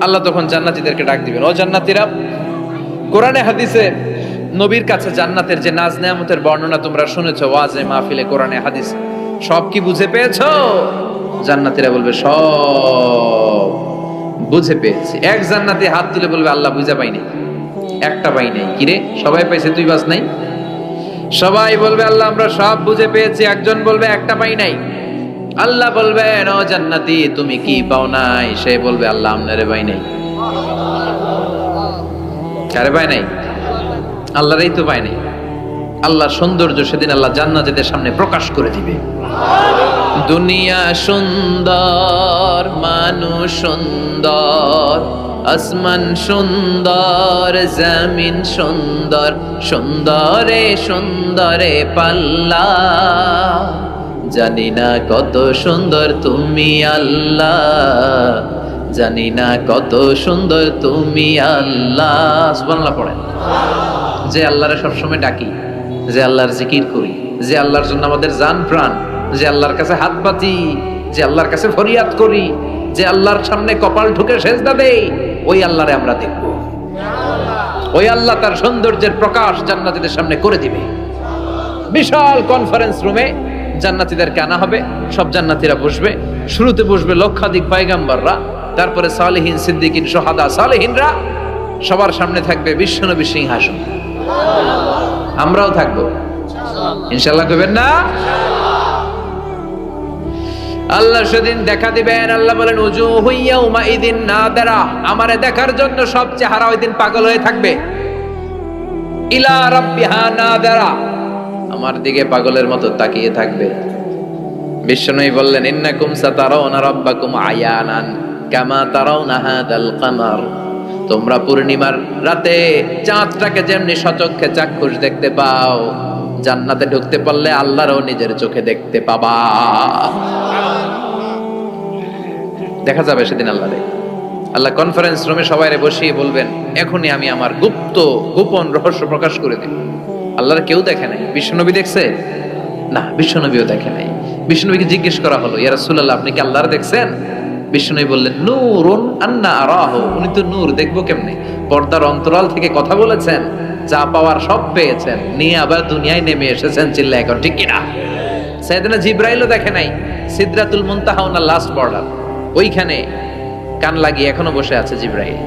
আল্লাহ তখন জান্নাতীদেরকে ডাক দিবেন, ও জান্নাতীরা, কোরআনে হাদিসে নবীর কাছে জান্নাতের যে নাজ নেয়ামতের বর্ণনা তোমরা শুনেছো, ওয়াজে মাহফিলে, কোরআনে হাদিসে, সব কি বুঝে পেয়েছো? জান্নাতীরা বলবে সব বুঝে পেয়েছি। এক জান্নাতি হাত তুলে বলবে আল্লাহ বুঝে পাই নাই, একটা পাই নাই। কিরে সবাই পাইছে, তুই বাস নাই? সবাই বলবে আল্লাহ আমরা সব বুঝে পেয়েছি। একজন বলবে একটা পাই নাই। আল্লাহ বলবেন ও জান্নাতি তুমি কি পাও নাই? সে বলবে আল্লাহ আপনারে পাই নাই। কারে পাই নাই? আল্লাহরই তো পাই নাই। আল্লাহর সৌন্দর্য সেদিন আল্লাহ জান্নাতীদের সামনে প্রকাশ করে দিবে। দুনিয়া সুন্দর, মানুষ সুন্দর, আসমান সুন্দর, জমিন সুন্দর, সুন্দরে সুন্দরে পাল্লা, জানি না কত সুন্দর তুমি আল্লাহ, জানি না কত সুন্দর তুমি আল্লাহ। সুবহানাল্লাহ পড়েন। যে আল্লাহরে সবসময় ডাকি, যে আল্লাহর জিকির করি, যে আল্লাহর জন্য আমাদের জান প্রাণ, যে আল্লাহর কাছে হাত পাতি, যে আল্লাহর কাছে ফরিয়াদ করি, যে আল্লাহর সামনে কপাল ঠুকে সেজদা দেই, ওই আল্লাহরে আমরা দেখব। ওই আল্লাহ তার সৌন্দর্যের প্রকাশ জান্নাতীদের সামনে করে দিবে। বিশাল কনফারেন্স রুমে জান্নাতীদেরকে আনা হবে, সব জান্নাতীরা বসবে। শুরুতে বসবে লক্ষাধিক পয়গম্বররা, তারপরে সালেহিন, সিদ্দিকিন, শুহাদা, সালেহিনরা। সবার সামনে থাকবে বিশ্বনবী সিংহাসন। আমরাও থাকবো ইনশাআল্লাহ, কইবেন না? আল্লাহ সেদিন দেখা দিবেন। আল্লাহ বলেন উজুহু ইয়াউমাইযিন নাদিরা, আমারে দেখার জন্য সব চেহারা ওই দিন পাগল হয়ে থাকবে। ইলা রাব্বিহা নাদিরা, আমার দিকে পাগলের মতো তাকিয়ে থাকবে। বিশ্বনবী বললেন ইন্নাকুম সাতারাউনা রাব্বাকুম আয়ানান কামা তারাউনা হাদাল কামার, তোমরা পূর্ণিমার রাতে চাঁদটাকে যেমনি সচক্ষে চাক্ষুষ দেখতে পাও, জান্নাতে ঢুকতে পারলে আল্লাহরও নিজের চোখে দেখতে পাবা। দেখা যাবে সেদিন আল্লাহরে। আল্লাহ কনফারেন্স রুমে সবাইরে বসিয়ে বলবেন এখনই আমি আমার গোপন রহস্য প্রকাশ করে দিই। আল্লাহর কেউ দেখে নাই। বিশ্বনবী দেখছে না, বিশ্বনবীও দেখে নাই। বিশ্বনবীকে জিজ্ঞেস করা হলো ইয়া রাসূলুল্লাহ আপনি কি আল্লাহর দেখছেন? বিশ্বনবী বললেন নূরুন আন্না আরাহু, উনি তো নূর, দেখবো কেমনে? পর্দার অন্তরাল থেকে কথা বলেছেন, যা পাওয়ার সব পেয়েছেন, নিয়ে আবার দুনিয়ায় নেমে এসেছেন। চিল্লা এখন ঠিক কিনা? সাইয়েদনা জিবরাইলও দেখে নাই। সিদরাতুল মুনতাহা ওনার লাস্ট বর্ডার, ওইখানে কান লাগিয়ে এখনো বসে আছে জিবরাইল।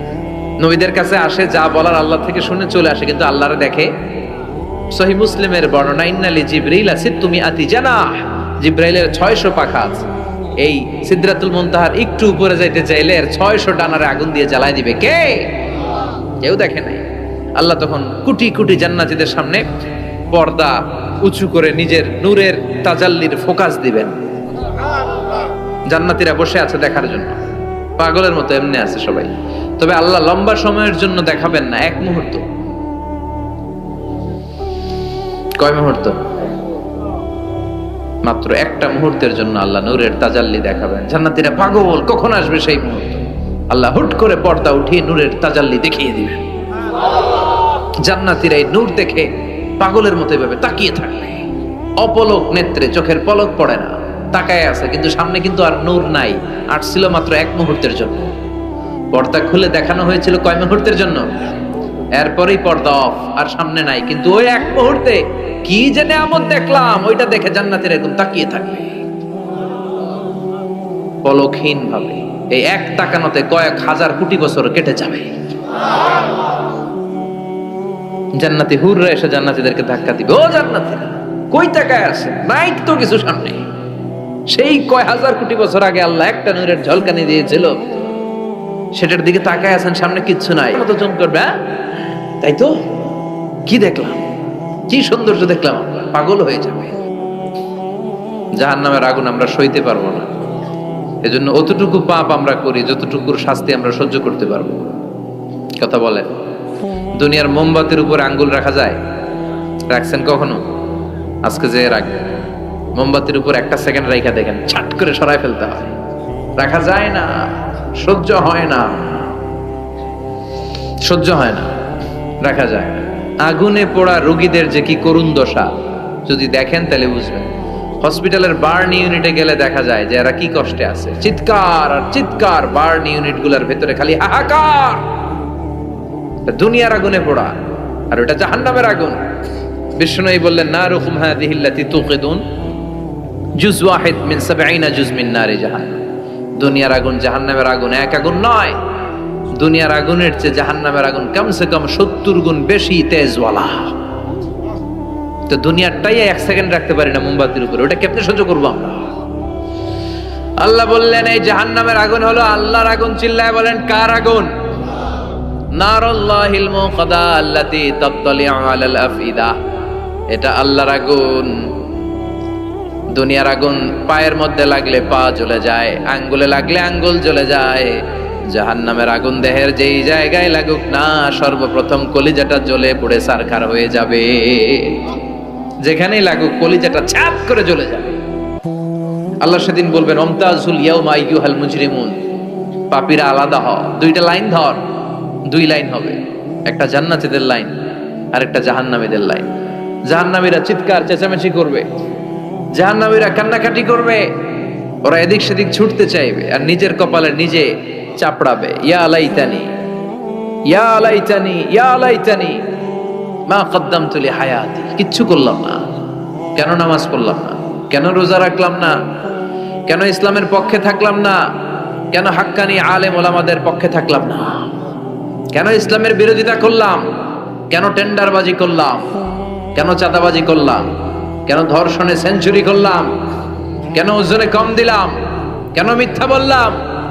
নবীদের কাছে আসে, যা বলার আল্লাহ থেকে শুনে চলে আসে, কিন্তু আল্লাহরে দেখে। সহিহ মুসলিমের বর্ণনা ইন্নালি জিবরাইল তুমি আতি জানাহ, জিবরাইলের 600 পাখা আছে। এই সিদরাতুল মুনতাহার একটু উপরে যাইতে চাইলে এর 600 ডানারে আগুন দিয়ে জ্বালায় দিবে কে? কেউ দেখে নাই। আল্লাহ তখন কোটি কোটি জান্নাতীদের সামনে পর্দা উঁচু করে নিজের নূরের তাজাল্লির ফোকাস দিবেন। জান্নাতীরা বসে আছে দেখার জন্য, পাগলের মতো এমনি আছে সবাই। তবে আল্লাহ লম্বা সময়ের জন্য দেখাবেন না, এক মুহূর্ত। কয় মুহূর্ত? মাত্র একটা মুহূর্তের জন্য আল্লাহ নূরের তাজাল্লি দেখাবেন। জান্নাতীরা পাগল, কখন আসবে সেই মুহূর্ত। আল্লাহ হুট করে পর্দা উঠিয়ে নূরের তাজাল্লি দেখিয়ে দিবেন। জান্নাতীরা এই নূর দেখে পাগলের মতো এভাবে তাকিয়ে থাকবে, অপলক নেত্রে, চোখের পলক পড়ে না, তাকায় আছে। কিন্তু সামনে কিন্তু আর নূর নাই, আসছিল মাত্র এক মুহূর্তের জন্য। পর্দা খুলে দেখানো হয়েছিল কয় মুহূর্তের জন্য? এরপরেই পর্দা অফ, আর সামনে নাই। কিন্তু ওই এক মুহূর্তে কি যে নিয়ামত দেখলাম, ওইটা দেখে জান্নাতীরা এরকম তাকিয়ে থাকবে পলকহীন ভাবে। এই এক তাকানোতে কয়েক হাজার কোটি বছর কেটে যাবে। জান্নাতি হুররা এসে জান্নাতীদেরকে ধাক্কা দিবে, ও জান্নাতীরা কই তাকায় আছে? নাই তো কিছু সামনে। সেই কয় হাজার কোটি বছর আগে আল্লাহ একটা নূরের ঝলকানি দিয়েছিল, সেটার দিকে তাকায় আছেন, সামনে কিচ্ছু নাই। মতো জম করবে, তাই তো কি দেখলাম, কি সৌন্দর্য দেখলাম, পাগল হয়ে যাবে। জাহান্নামের আগুন আমরা সইতে পারবো না। এজন্য অতটুকু পাপ আমরা করি যতটুকুর শাস্তি আমরা সহ্য করতে পারবো। কথা বলে, দুনিয়ার মোমবাতির উপর আঙ্গুল রাখা যায়? রাখছেন কখনো? আজকে যে রাখবেন, মোমবাতির উপর একটা সেকেন্ড রাখা দেখেন, ছাট করে সরাই ফেলতে হয়। রাখা যায় না, সহ্য হয় না, সহ্য হয় না, রাখা যায় না। আগুনে পোড়া রোগীদের যে কি করুণ দশা যদি দেখেন তাহলে বুঝবেন। হসপিটালের বার্ন ইউনিটে গেলে দেখা যায় যে এরা কি কষ্টে আছে, চিৎকার আর চিৎকার। বার্ন ইউনিট গুলার ভেতরে খালি হাহাকার। দুনিয়ার আগুনে পোড়া, আর ওটা জাহান্নামের আগুন। বিষ্ণু বললেন নারুকুম হাযিহিল্লাতী তুকিদুন জুজ ওয়াহিদ মিন 70 জুজ মিন নারি জাহান্নাম। দুনিয়ার আগুন জাহান্নামের আগুন এক আগুন নয়। দুনিয়ার আগুনের চেয়ে জাহান্নামের আগুন কমসে কম 70 গুণ বেশি তেজওয়ালা। তো দুনিয়ারটাই এক সেকেন্ড রাখতে পারি না মোমবাতির উপরে, ওটা কেমনে সহ্য করবো আমরা? আল্লাহ বললেন এই জাহান্নামের আগুন হলো আল্লাহর আগুন। চিল্লায় বলেন কার আগুন? নারুল্লাহিল মুকাদা আল্লাতী তাত্তালিউ আলাল আফইদা। এটা আল্লাহর আগুন। দুনিয়ার আগুন পায়ের মধ্যে লাগলে পা জ্বলে যায়, আঙ্গুলে লাগলে আঙ্গুল জ্বলে যায়। জাহান্নামের আগুন দেহের যেই জায়গায় লাগুক না, সর্বপ্রথম কলিজাটা জ্বলে পুড়ে সারখার হয়ে যাবে। যেখানেই লাগুক কলিজাটা ছাপ করে জ্বলে যাবে। আল্লাহ সেদিন বলবেন আমতাজুল ইয়াউমা আইয়ুহাল মুজরিমুন, পাপীরা আলাদা হ। দুইটা লাইন ধর, দুই লাইন হবে, একটা জান্নাতীদের লাইন আর একটা জাহান্নামীদের লাইন। জাহান্নামীরা চিৎকার চেঁচামেচি করবে, জাহান্নামীরা কান্নাকাটি করবে, ওরা এদিক সেদিক ছুটতে চাইবে আর নিজের কপালে নিজে চাপড়াবে। ইয়া লাইতানি ইয়া লাইতানি ইয়া লাইতানি মা কদ্দামতু লি হায়াতি। কিচ্ছু করলাম না, কেন নামাজ পড়লাম না, কেন রোজা রাখলাম না, কেন ইসলামের পক্ষে থাকলাম না, কেন হাক্কানি আলেম ওলামাদের পক্ষে থাকলাম না, কেন ইসলামের বিরোধিতা করলাম, কেন টেন্ডারবাজি করলাম, কেন চাঁদাবাজি করলাম, কেন ধর্ষণে সেঞ্চুরি করলাম, কেন ওজনে কম দিলাম, কেন মিথ্যা বললাম,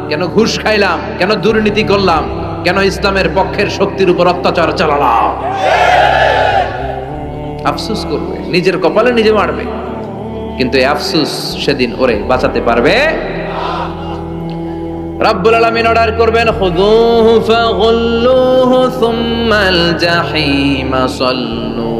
কেন ঘুষ খাইলাম, কেন দুর্নীতি করলাম, কেন ইসলামের পক্ষের শক্তির উপর অত্যাচার চালালাম। আফসোস করবে, নিজের কপালে নিজে মারবে, কিন্তু এই আফসোস সেদিন ওরে বাঁচাতে পারবে। রব্বুল আলামিন অর্ডার করবেন, খুযুহু ফাগুল্লুহু সুম্মাল জাহিমা সাল্লু।